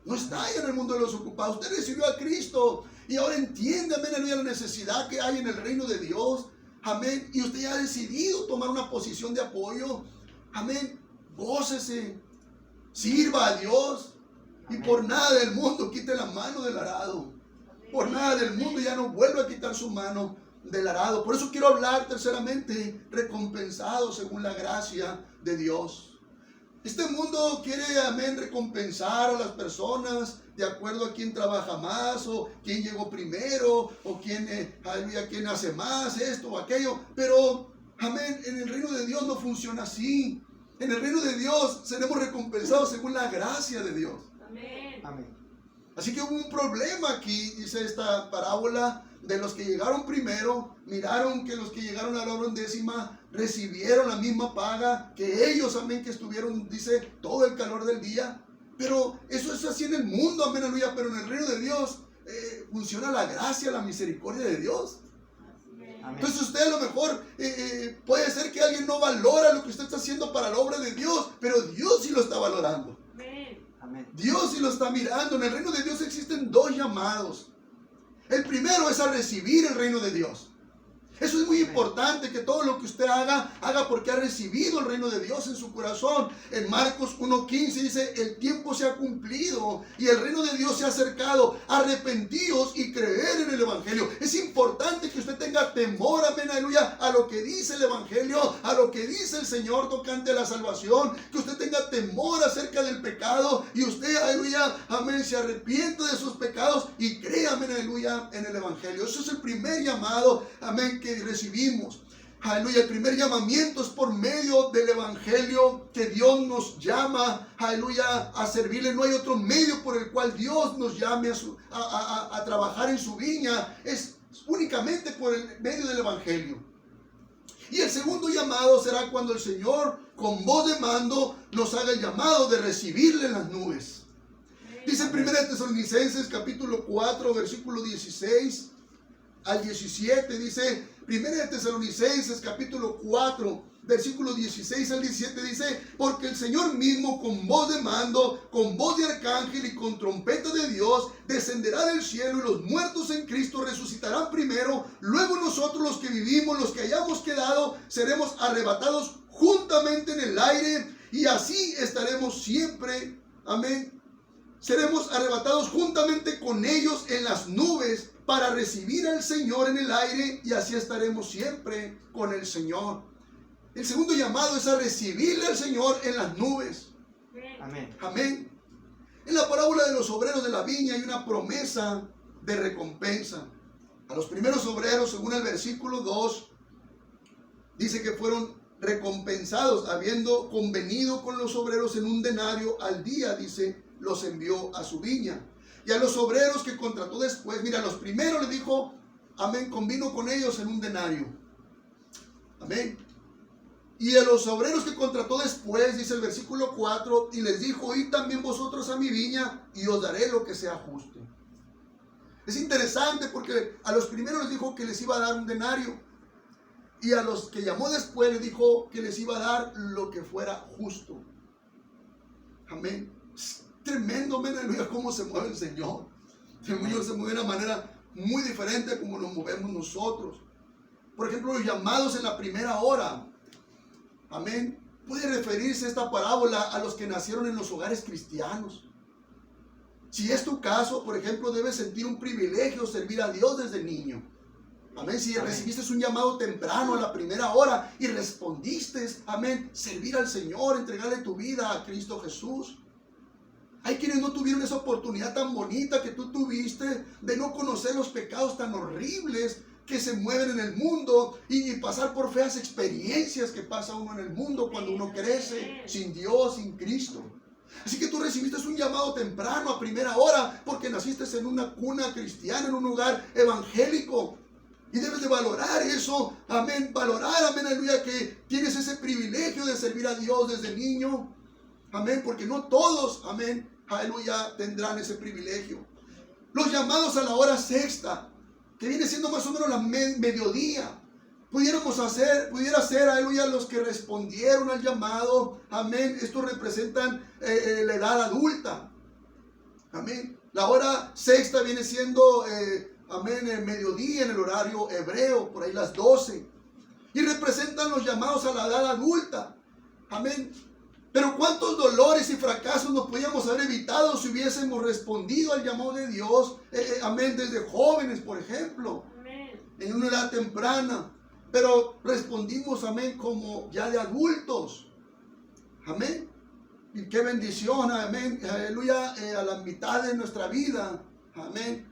No está ahí en el mundo de los ocupados. Usted recibió a Cristo y ahora entiende, amén, la necesidad que hay en el reino de Dios. Amén. Y usted ya ha decidido tomar una posición de apoyo. Amén. Gócese. Sirva a Dios. Y por nada del mundo quite la mano del arado. Por nada del mundo ya no vuelva a quitar su mano del arado. Por eso quiero hablar terceramente, recompensado según la gracia de Dios. Este mundo quiere, amén, recompensar a las personas de acuerdo a quién trabaja más, o quién llegó primero, o quién hace más, esto o aquello. Pero, amén, en el reino de Dios no funciona así. En el reino de Dios seremos recompensados según la gracia de Dios. Amén. Amén. Así que hubo un problema aquí, dice esta parábola, de los que llegaron primero. Miraron que los que llegaron a la hora 11ª recibieron la misma paga que ellos, amén, que estuvieron, dice, todo el calor del día. Pero eso es así en el mundo, amén, aleluya. Pero en el reino de Dios funciona la gracia, la misericordia de Dios. Amén. Entonces usted a lo mejor puede ser que alguien no valora lo que usted está haciendo para la obra de Dios, pero Dios sí lo está valorando. Amén. Dios sí lo está mirando. En el reino de Dios existen dos llamados. El primero es a recibir el reino de Dios. Eso es muy importante, que todo lo que usted haga porque ha recibido el reino de Dios en su corazón. En Marcos 1:15 dice: el tiempo se ha cumplido y el reino de Dios se ha acercado. Arrepentíos y creer en el evangelio. Es importante que usted tenga temor, amén, aleluya, a lo que dice el evangelio, a lo que dice el Señor tocante a la salvación. Que usted tenga temor acerca del pecado y usted, aleluya, amén, se arrepiente de sus pecados y crea, amén, aleluya, en el evangelio. Eso es el primer llamado, amén, que recibimos. Aleluya, el primer llamamiento es por medio del evangelio que Dios nos llama, aleluya, a servirle. No hay otro medio por el cual Dios nos llame a trabajar en su viña. Es únicamente por el medio del evangelio. Y el segundo llamado será cuando el Señor con voz de mando nos haga el llamado de recibirle en las nubes. Dice en 1 Tesalonicenses capítulo 4 versículo 16 al 17, dice 1 Tesalonicenses capítulo 4 versículo 16 al 17, dice: porque el Señor mismo con voz de mando, con voz de arcángel y con trompeta de Dios descenderá del cielo, y los muertos en Cristo resucitarán primero. Luego nosotros, los que vivimos, los que hayamos quedado, seremos arrebatados juntamente en el aire, y así estaremos siempre. Amén. Seremos arrebatados juntamente con ellos en las nubes para recibir al Señor en el aire, y así estaremos siempre con el Señor. El segundo llamado es a recibirle al Señor en las nubes. Amén. Amén. En la parábola de los obreros de la viña hay una promesa de recompensa. A los primeros obreros, según el versículo 2, dice que fueron recompensados, habiendo convenido con los obreros en un denario al día, dice, los envió a su viña. Y a los obreros que contrató después, mira, a los primeros le dijo, amén, convino con ellos en un denario. Amén. Y a los obreros que contrató después, dice el versículo 4, y les dijo: id también vosotros a mi viña, y os daré lo que sea justo. Es interesante porque a los primeros les dijo que les iba a dar un denario, y a los que llamó después les dijo que les iba a dar lo que fuera justo. Amén. Es tremendo, aleluya, cómo se mueve el Señor. El Señor se mueve de una manera muy diferente a como nos movemos nosotros. Por ejemplo, los llamados en la primera hora. Amén. Puede referirse esta parábola a los que nacieron en los hogares cristianos. Si es tu caso, por ejemplo, debes sentir un privilegio servir a Dios desde niño. Amén. Si recibiste un llamado temprano a la primera hora y respondiste, amén, servir al Señor, entregarle tu vida a Cristo Jesús. Hay quienes no tuvieron esa oportunidad tan bonita que tú tuviste de no conocer los pecados tan horribles que se mueven en el mundo y pasar por feas experiencias que pasa uno en el mundo cuando uno crece sin Dios, sin Cristo. Así que tú recibiste un llamado temprano a primera hora porque naciste en una cuna cristiana, en un lugar evangélico, y debes de valorar eso. Amén, valorar, amén, aleluya, que tienes ese privilegio de servir a Dios desde niño. Amén, porque no todos, amén, aleluya, tendrán ese privilegio. Los llamados a la hora sexta, que viene siendo más o menos la mediodía, pudiera ser, aleluya, los que respondieron al llamado. Amén. Estos representan la edad adulta. Amén. La hora sexta viene siendo, amén, el mediodía en el horario hebreo, por ahí las 12. Y representan los llamados a la edad adulta. Amén. Pero cuántos dolores y fracasos nos podíamos haber evitado si hubiésemos respondido al llamado de Dios, amén, desde jóvenes, por ejemplo, amén, en una edad temprana. Pero respondimos, amén, como ya de adultos. Amén. Y qué bendición, amén, aleluya, a la mitad de nuestra vida, amén,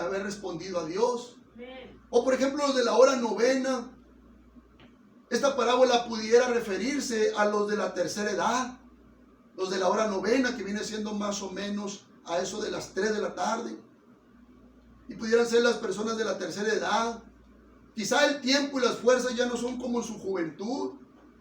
haber respondido a Dios. Amén. O por ejemplo, los de la hora novena. Esta parábola pudiera referirse a los de la tercera edad, los de la hora novena, que viene siendo más o menos a eso de las 3 de la tarde. Y pudieran ser las personas de la tercera edad. Quizá el tiempo y las fuerzas ya no son como en su juventud,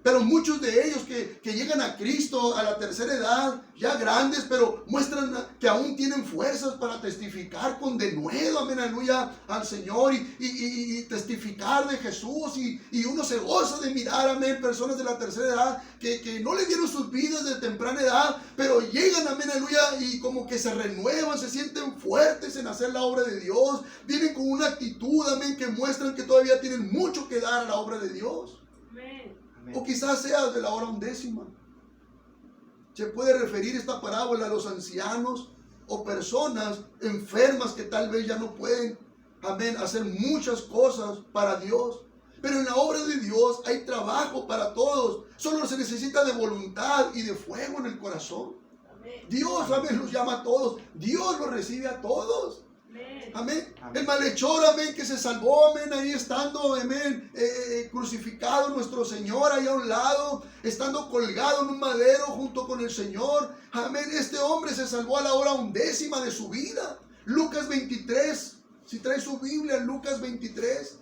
pero muchos de ellos que llegan a Cristo a la tercera edad, ya grandes, pero muestran que aún tienen fuerzas para testificar con denuedo, amén, aleluya, al Señor y testificar de Jesús. Y uno se goza de mirar, amén, personas de la tercera edad que no le dieron sus vidas de temprana edad, pero llegan, amén, aleluya, y como que se renuevan, se sienten fuertes en hacer la obra de Dios. Vienen con una actitud, amén, que muestran que todavía tienen mucho que dar a la obra de Dios. Amén. O quizás sea de la hora 11. Se puede referir esta parábola a los ancianos o personas enfermas que tal vez ya no pueden, amén, hacer muchas cosas para Dios. Pero en la obra de Dios hay trabajo para todos. Solo se necesita de voluntad y de fuego en el corazón. Amén. Dios, amén, los llama a todos. Dios los recibe a todos. Amén. Amén. El malhechor, amén, que se salvó, amén, ahí estando, amén, crucificado nuestro Señor ahí a un lado, estando colgado en un madero junto con el Señor. Amén. Este hombre se salvó a la hora 11 de su vida. Lucas 23. Si trae su Biblia, Lucas 23.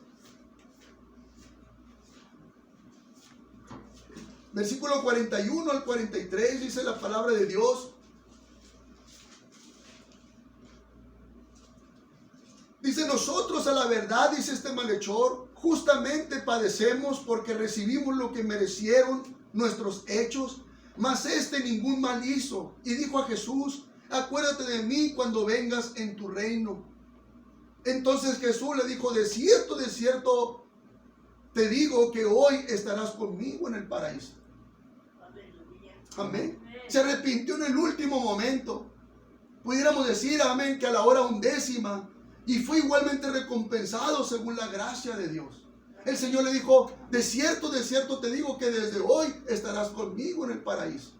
Versículo 41 al 43 dice la palabra de Dios. Dice: nosotros a la verdad, dice este malhechor, justamente padecemos porque recibimos lo que merecieron nuestros hechos, mas este ningún mal hizo. Y dijo a Jesús: acuérdate de mí cuando vengas en tu reino. Entonces Jesús le dijo: de cierto te digo que hoy estarás conmigo en el paraíso. Amén. Se arrepintió en el último momento. Pudiéramos decir, amén, que a la hora 11, y fue igualmente recompensado según la gracia de Dios. El Señor le dijo: de cierto te digo que desde hoy estarás conmigo en el paraíso.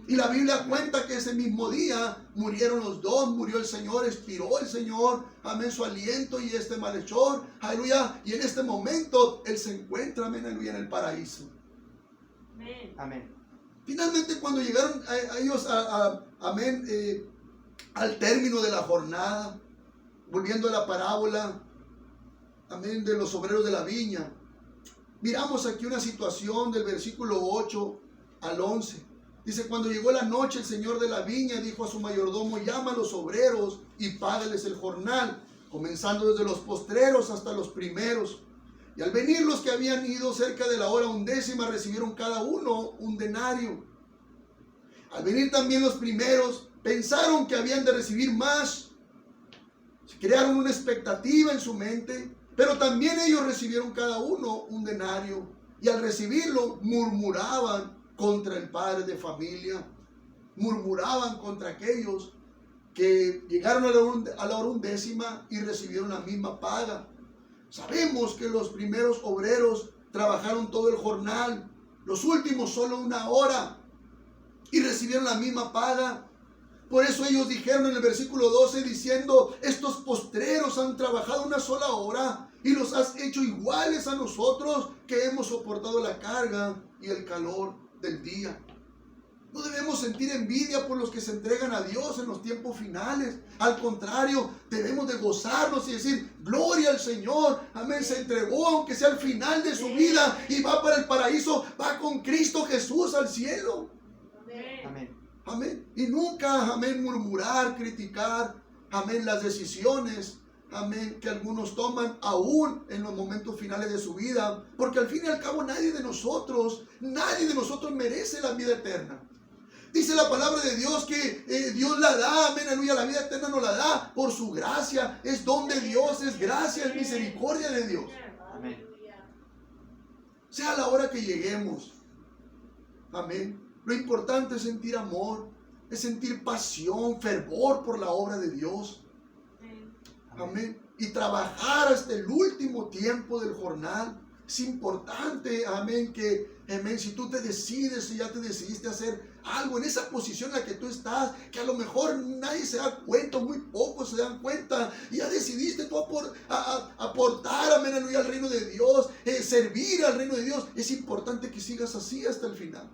Y la Biblia cuenta que ese mismo día murieron los dos, murió el Señor, expiró el Señor, amén, su aliento, y este malhechor, aleluya, y en este momento él se encuentra, amén, aleluya, en el paraíso. Amén. Finalmente, cuando llegaron a ellos, amén, al término de la jornada, volviendo a la parábola, amén, de los obreros de la viña, miramos aquí una situación del versículo 8 al 11. Dice: cuando llegó la noche, el señor de la viña dijo a su mayordomo: llama a los obreros y págales el jornal, comenzando desde los postreros hasta los primeros. Y al venir los que habían ido cerca de la hora 11, recibieron cada uno un denario. Al venir también los primeros, pensaron que habían de recibir más. Se crearon una expectativa en su mente, pero también ellos recibieron cada uno un denario. Y al recibirlo, murmuraban contra el padre de familia, murmuraban contra aquellos que llegaron a la hora 11 y recibieron la misma paga. Sabemos que los primeros obreros trabajaron todo el jornal, los últimos solo 1 hora, y recibieron la misma paga. Por eso ellos dijeron en el versículo 12, diciendo: estos postreros han trabajado 1 sola hora y los has hecho iguales a nosotros, que hemos soportado la carga y el calor del día. No debemos sentir envidia por los que se entregan a Dios en los tiempos finales. Al contrario, debemos de gozarnos y decir: gloria al Señor, amén, se entregó aunque sea al final de su vida y va para el paraíso, va con Cristo Jesús al cielo. Amén. Amén. Y nunca, amén, murmurar, criticar, amén, las decisiones, amén, que algunos toman aún en los momentos finales de su vida, porque al fin y al cabo nadie de nosotros merece la vida eterna. Dice la palabra de Dios que Dios la da, amén, aleluya, la vida eterna nos la da por su gracia, es don de Dios, es gracia, es misericordia de Dios. Amén. Sea la hora que lleguemos, amén, lo importante es sentir amor, es sentir pasión, fervor por la obra de Dios. Amén. Y trabajar hasta el último tiempo del jornal. Es importante, amén, que, amén, si tú te decides, si ya te decidiste hacer algo en esa posición en la que tú estás, que a lo mejor nadie se da cuenta, muy pocos se dan cuenta, y ya decidiste tú aportar, amén, aleluya, al reino de Dios, servir al reino de Dios, es importante que sigas así hasta el final.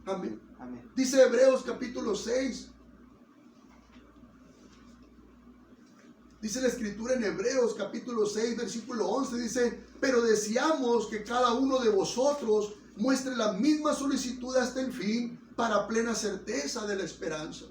Amén. Amén. Dice Hebreos capítulo 6. Dice la escritura en Hebreos capítulo 6, versículo 11, dice: pero deseamos que cada uno de vosotros muestre la misma solicitud hasta el fin, para plena certeza de la esperanza.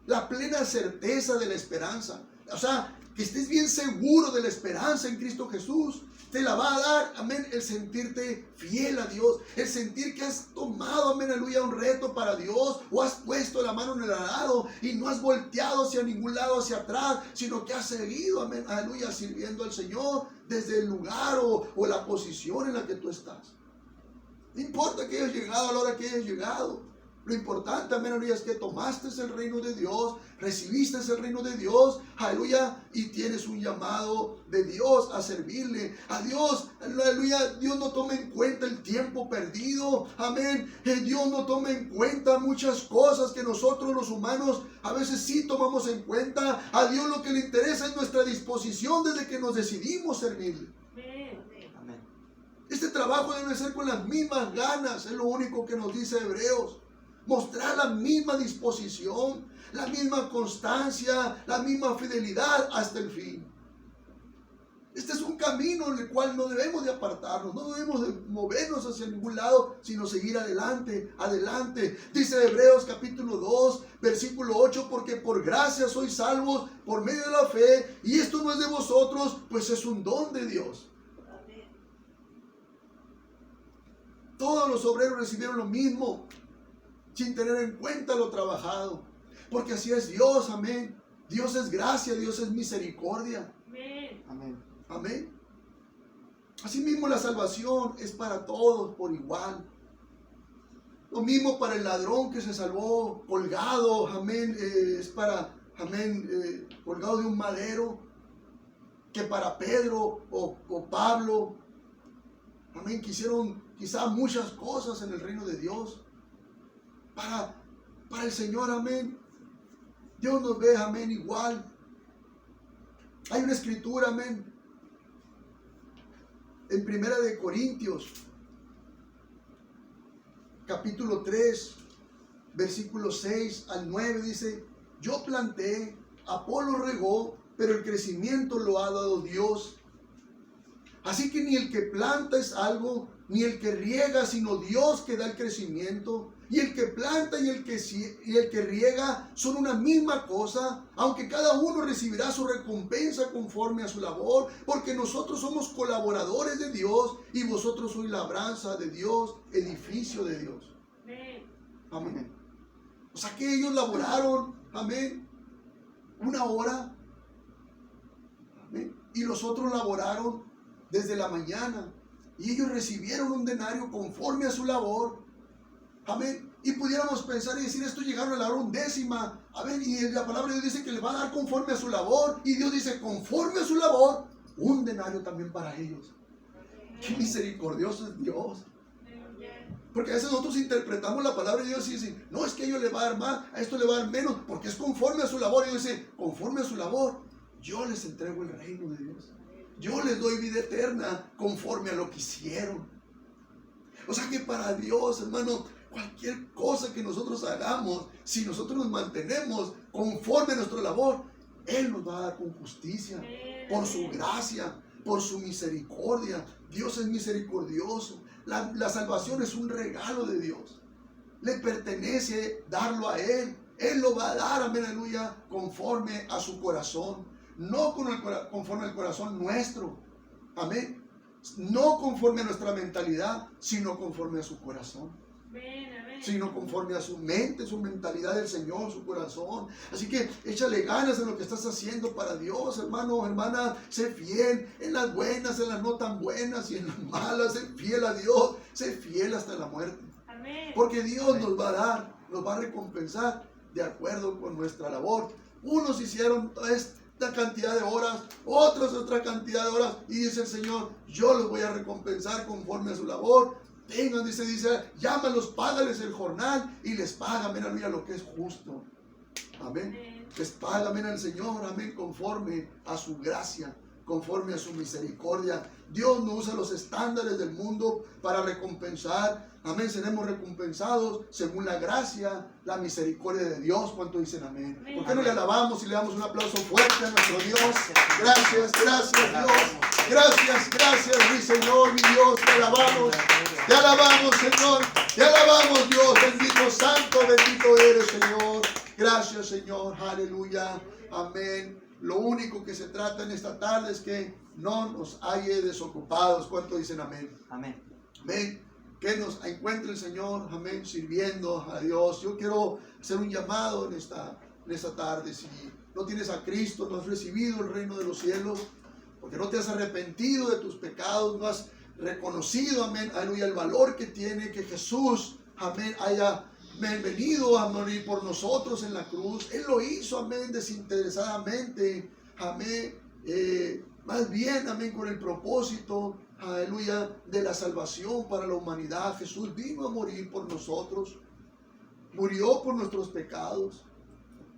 La plena certeza de la esperanza. O sea, que estés bien seguro de la esperanza en Cristo Jesús. Te la va a dar, amén, el sentirte fiel a Dios, el sentir que has tomado, amén, aleluya, un reto para Dios, o has puesto la mano en el arado y no has volteado hacia ningún lado, hacia atrás, sino que has seguido, amén, aleluya, sirviendo al Señor desde el lugar o la posición en la que tú estás. No importa que hayas llegado a la hora que hayas llegado. Lo importante, amén, aleluya, es que tomaste el reino de Dios, recibiste el reino de Dios, aleluya, y tienes un llamado de Dios a servirle a Dios, aleluya. Dios no toma en cuenta el tiempo perdido, amén. Dios no toma en cuenta muchas cosas que nosotros los humanos a veces sí tomamos en cuenta. A Dios lo que le interesa es nuestra disposición desde que nos decidimos servirle. Amén. Este trabajo debe ser con las mismas ganas, es lo único que nos dice Hebreos. Mostrar la misma disposición, la misma constancia, la misma fidelidad hasta el fin. Este es un camino en el cual no debemos de apartarnos, no debemos de movernos hacia ningún lado, sino seguir adelante, adelante. Dice Hebreos capítulo 2, versículo 8, porque por gracia sois salvos por medio de la fe, y esto no es de vosotros, pues es un don de Dios. Todos los obreros recibieron lo mismo, sin tener en cuenta lo trabajado, porque así es Dios, amén. Dios es gracia, Dios es misericordia. Amén. Amén. Asimismo la salvación es para todos por igual. Lo mismo para el ladrón que se salvó colgado, amén, es para, amén, colgado de un madero, que para Pedro o Pablo, amén, que hicieron quizá muchas cosas en el reino de Dios. Para el Señor, amén, Dios nos ve, amén, igual. Hay una escritura, amén, en Primera de Corintios, capítulo 3, versículos 6 al 9, dice: yo planté, Apolo regó, pero el crecimiento lo ha dado Dios. Así que ni el que planta es algo, ni el que riega, sino Dios que da el crecimiento. Y el que planta y el que riega son una misma cosa, aunque cada uno recibirá su recompensa conforme a su labor, porque nosotros somos colaboradores de Dios y vosotros sois labranza de Dios, edificio de Dios. Amén. O sea que ellos laboraron, amén, 1 hora, amén, y los otros laboraron desde la mañana, y ellos recibieron un denario conforme a su labor. Amén. Y pudiéramos pensar y decir, estos llegaron a la hora 1/10. Amén. Y la palabra de Dios dice que les va a dar conforme a su labor. Y Dios dice, conforme a su labor, un denario también para ellos. Qué misericordioso es Dios. Porque a veces nosotros interpretamos la palabra de Dios y decimos, no, es que a ellos le va a dar más, a esto le va a dar menos, porque es conforme a su labor. Y Dios dice, conforme a su labor, yo les entrego el reino de Dios. Yo les doy vida eterna conforme a lo que hicieron. O sea que para Dios, hermano, cualquier cosa que nosotros hagamos, si nosotros nos mantenemos conforme a nuestra labor, Él nos va a dar con justicia, por su gracia, por su misericordia. Dios es misericordioso. La salvación es un regalo de Dios. Le pertenece darlo a Él. Él lo va a dar, amén, aleluya, conforme a su corazón. No conforme al corazón nuestro. Amén. No conforme a nuestra mentalidad, sino conforme a su corazón. Sino conforme a su mente, su mentalidad del Señor, su corazón. Así que échale ganas en lo que estás haciendo para Dios, hermano, hermana. Sé fiel en las buenas, en las no tan buenas y en las malas. Sé fiel a Dios, sé fiel hasta la muerte. Amén. Porque Dios nos va a dar, nos va a recompensar de acuerdo con nuestra labor. Unos hicieron esta cantidad de horas, otros otra cantidad de horas, y dice el Señor, yo los voy a recompensar conforme a su labor. Tengan, dice, llámalos, págales el jornal, y les paga, amén, aleluya, lo que es justo. Amén. Les paga, amén, al Señor, amén, conforme a su gracia, conforme a su misericordia. Dios no usa los estándares del mundo para recompensar. Amén, seremos recompensados según la gracia, la misericordia de Dios. ¿Cuánto dicen amén? ¿Por qué no le alabamos y le damos un aplauso fuerte a nuestro Dios? Gracias, gracias Dios. Gracias, gracias mi Señor, mi Dios. Te alabamos Señor. Te alabamos Dios. Bendito Santo, bendito eres Señor. Gracias Señor. Aleluya. Amén. Lo único que se trata en esta tarde es que no nos halle desocupados. ¿Cuánto dicen amén? Amén. Amén. Que nos encuentre el Señor, amén, sirviendo a Dios. Yo quiero hacer un llamado en esta tarde. Si no tienes a Cristo, no has recibido el reino de los cielos, porque no te has arrepentido de tus pecados, no has reconocido, amén, aleluya, el valor que tiene que Jesús, amén, haya venido a morir por nosotros en la cruz. Él lo hizo, amén, desinteresadamente, amén, más bien, amén, con el propósito, aleluya, de la salvación para la humanidad. Jesús vino a morir por nosotros, murió por nuestros pecados.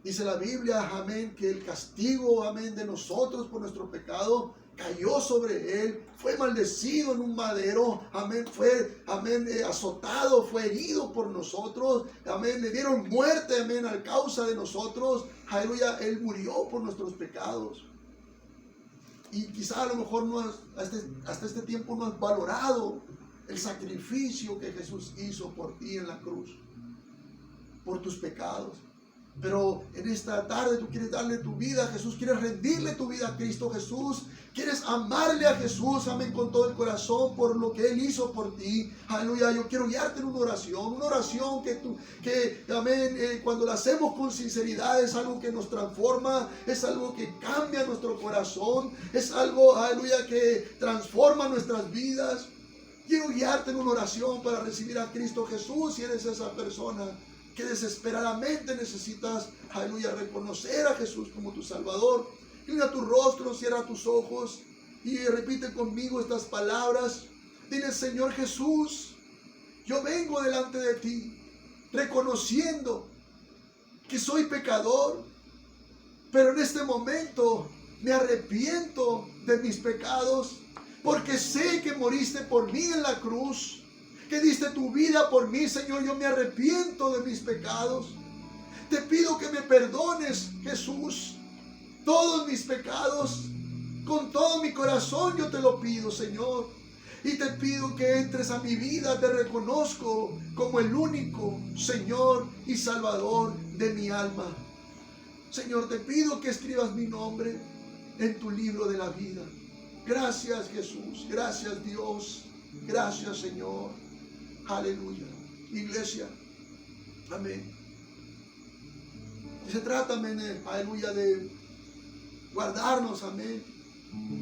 Dice la Biblia, amén, que el castigo, amén, de nosotros por nuestro pecado cayó sobre Él, fue maldecido en un madero, amén, fue, amén, azotado, fue herido por nosotros, amén, le dieron muerte, amén, a causa de nosotros, aleluya, Él murió por nuestros pecados. Y quizá a lo mejor hasta este tiempo no has valorado el sacrificio que Jesús hizo por ti en la cruz, por tus pecados. Pero en esta tarde tú quieres darle tu vida a Jesús, quieres rendirle tu vida a Cristo Jesús, quieres amarle a Jesús, amén, con todo el corazón por lo que Él hizo por ti. Aleluya, yo quiero guiarte en una oración amén, cuando la hacemos con sinceridad es algo que nos transforma, es algo que cambia nuestro corazón, es algo, aleluya, que transforma nuestras vidas. Quiero guiarte en una oración para recibir a Cristo Jesús si eres esa persona que desesperadamente necesitas, aleluya, reconocer a Jesús como tu Salvador. Mira tu rostro, cierra tus ojos y repite conmigo estas palabras. Dile: Señor Jesús, yo vengo delante de ti reconociendo que soy pecador, pero en este momento me arrepiento de mis pecados, porque sé que moriste por mí en la cruz, que diste tu vida por mí. Señor, yo me arrepiento de mis pecados. Te pido que me perdones, Jesús, todos mis pecados. Con todo mi corazón yo te lo pido, Señor. Y te pido que entres a mi vida. Te reconozco como el único Señor y Salvador de mi alma. Señor, te pido que escribas mi nombre en tu libro de la vida. Gracias, Jesús. Gracias, Dios. Gracias, Señor. Aleluya. Iglesia, amén. Se trata, amén, aleluya, de guardarnos, amén,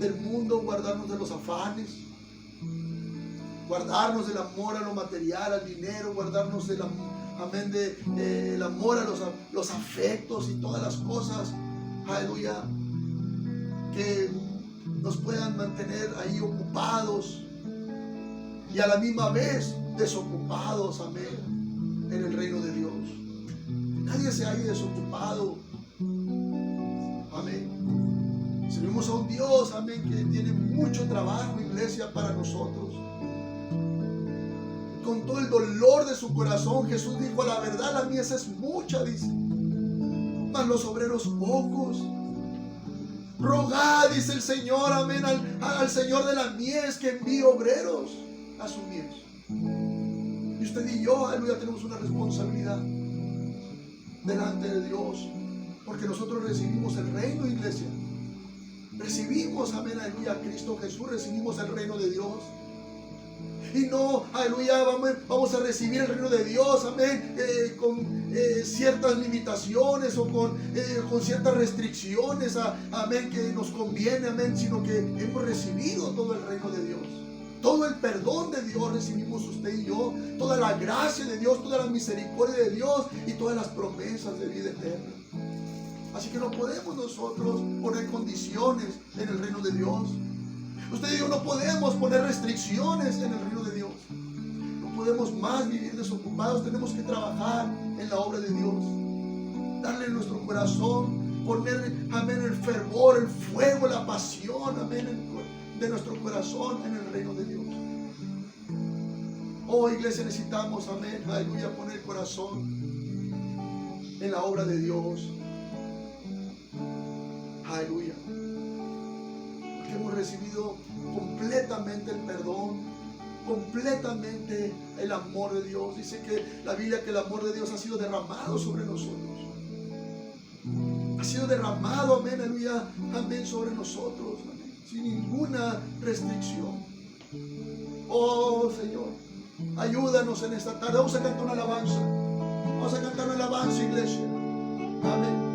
del mundo, guardarnos de los afanes, guardarnos del amor a lo material, al dinero, guardarnos del amén, del amor a los afectos y todas las cosas, aleluya, que nos puedan mantener ahí ocupados y a la misma vez desocupados, amén, en el reino de Dios. Nadie se haya desocupado, amén. Servimos a un Dios, amén, que tiene mucho trabajo, iglesia, para nosotros. Con todo el dolor de su corazón, Jesús dijo: a la verdad la mies es mucha, dice, mas los obreros pocos. Rogad, dice el Señor, amén, al Señor de la mies que envíe obreros a su mies. Y usted y yo, aleluya, tenemos una responsabilidad delante de Dios, porque nosotros recibimos el reino, iglesia. Recibimos, amén, aleluya, a Cristo Jesús, recibimos el reino de Dios. Y no, aleluya, vamos a recibir el reino de Dios, amén, con ciertas limitaciones o con ciertas restricciones, amén, que nos conviene, amén, sino que hemos recibido todo el reino de Dios. Todo el perdón de Dios recibimos usted y yo, toda la gracia de Dios, toda la misericordia de Dios y todas las promesas de vida eterna. Así que no podemos nosotros poner condiciones en el reino de Dios. Usted y yo no podemos poner restricciones en el reino de Dios. No podemos más vivir desocupados. Tenemos que trabajar en la obra de Dios. Darle nuestro corazón, poner, amén, el fervor, el fuego, la pasión, amén, de nuestro corazón en el reino de Dios. Oh, iglesia, necesitamos, amén, aleluya, poner el corazón en la obra de Dios. Aleluya. Porque hemos recibido completamente el perdón, completamente el amor de Dios. Dice que la Biblia, que el amor de Dios ha sido derramado sobre nosotros. Ha sido derramado, amén, aleluya, amén, sobre nosotros, amén, sin ninguna restricción. Oh, Señor, ayúdanos en esta tarde. Vamos a cantar una alabanza. Vamos a cantar una alabanza, iglesia. Amén.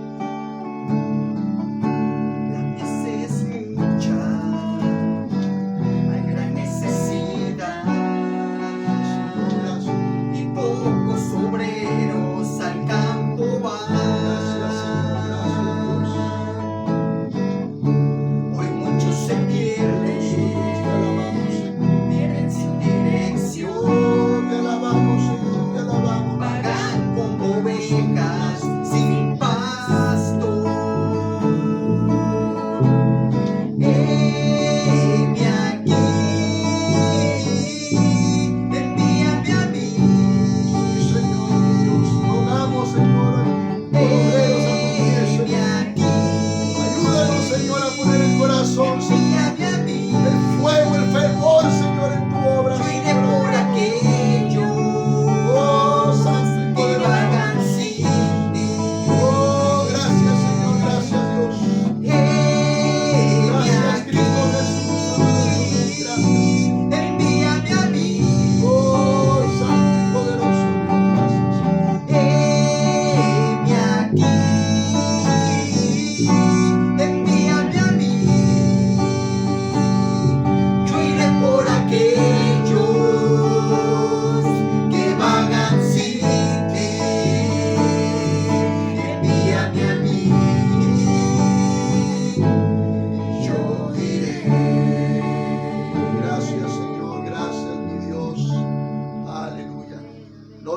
Vagan como ovejas sin paz.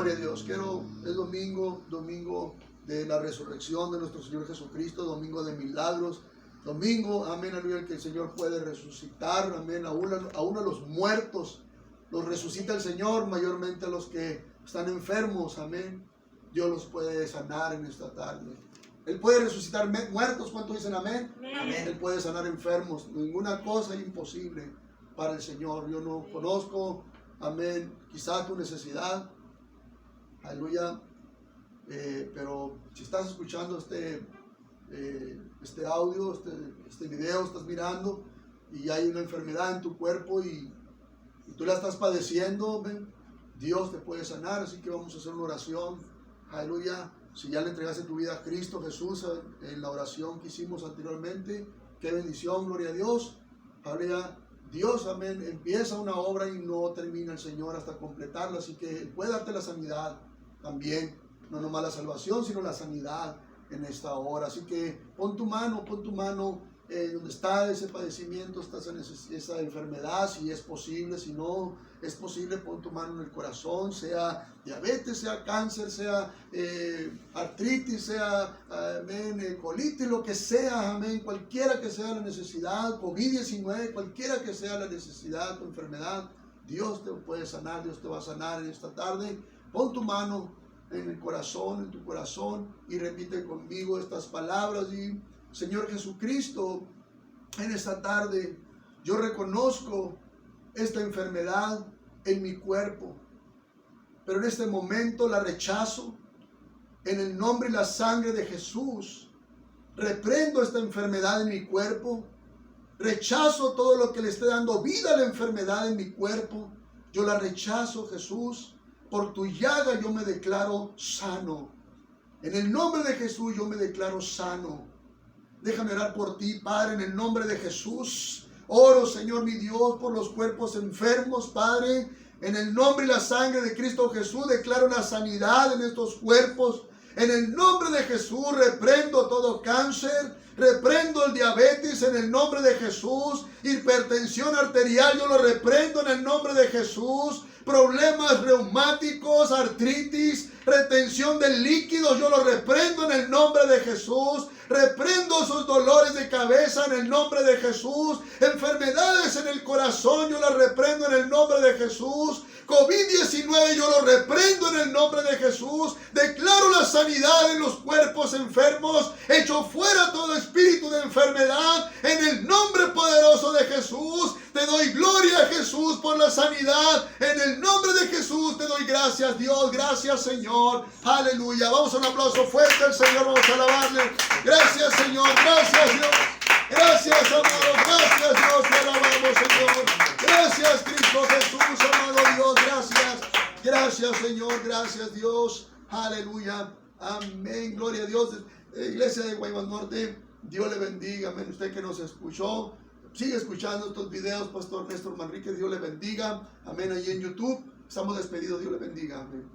Gloria a Dios. Es domingo de la resurrección de nuestro Señor Jesucristo, domingo de milagros, domingo, amén, aleluya, que el Señor puede resucitar, amén, aún a los muertos los resucita el Señor, mayormente a los que están enfermos, amén. Dios los puede sanar en esta tarde. Él puede resucitar muertos, ¿cuántos dicen amén? Amén. Él puede sanar enfermos, ninguna cosa es imposible para el Señor. Yo no conozco, amén, quizás tu necesidad, aleluya, pero si estás escuchando este audio, este video, estás mirando y hay una enfermedad en tu cuerpo y tú la estás padeciendo, amén, Dios te puede sanar, así que vamos a hacer una oración, aleluya. Si ya le entregaste tu vida a Cristo Jesús en la oración que hicimos anteriormente, qué bendición, gloria a Dios, aleluya. Dios, amén, empieza una obra y no termina el Señor hasta completarla, así que Él puede darte la sanidad también, no nomás la salvación, sino la sanidad en esta hora. Así que pon tu mano donde está ese padecimiento, está esa enfermedad, si es posible, si no es posible, pon tu mano en el corazón, sea diabetes, sea cáncer, sea artritis, sea amén, colitis, lo que sea, amén, cualquiera que sea la necesidad, COVID-19, cualquiera que sea la necesidad, tu enfermedad, Dios te puede sanar, Dios te va a sanar en esta tarde. Pon tu mano en el corazón, en tu corazón, y repite conmigo estas palabras. Y Señor Jesucristo, en esta tarde yo reconozco esta enfermedad en mi cuerpo, pero en este momento la rechazo en el nombre y la sangre de Jesús. Reprendo esta enfermedad en mi cuerpo, rechazo todo lo que le esté dando vida a la enfermedad en mi cuerpo. Yo la rechazo, Jesús. Por tu llaga yo me declaro sano. En el nombre de Jesús yo me declaro sano. Déjame orar por ti, Padre, en el nombre de Jesús. Oro, Señor mi Dios, por los cuerpos enfermos, Padre. En el nombre y la sangre de Cristo Jesús declaro la sanidad en estos cuerpos. En el nombre de Jesús reprendo todo cáncer. Reprendo el diabetes en el nombre de Jesús. Hipertensión arterial yo lo reprendo en el nombre de Jesús. Problemas reumáticos, artritis, retención de líquidos, yo lo reprendo en el nombre de Jesús. Reprendo esos dolores de cabeza en el nombre de Jesús. Enfermedades en el corazón, yo las reprendo en el nombre de Jesús. COVID-19 yo lo reprendo en el nombre de Jesús. Declaro la sanidad en los cuerpos enfermos. Echo fuera todo espíritu de enfermedad en el nombre poderoso de Jesús. Te doy gloria, Jesús, por la sanidad. En el nombre de Jesús te doy gracias, Dios. Gracias, Señor. Aleluya. Vamos a un aplauso fuerte al Señor. Vamos a alabarle. Gracias, Señor. Gracias, Dios. Gracias, amado. Gracias, Dios. Te alabamos, Señor. Gracias, Cristo Jesús, amado Dios. Gracias. Gracias, Señor. Gracias, Dios. Aleluya. Amén. Gloria a Dios. Iglesia de Guaymas Norte, Dios le bendiga. Amén. Usted que nos escuchó, sigue escuchando estos videos, Pastor Néstor Manríquez. Dios le bendiga. Amén. Ahí en YouTube. Estamos despedidos. Dios le bendiga. Amén.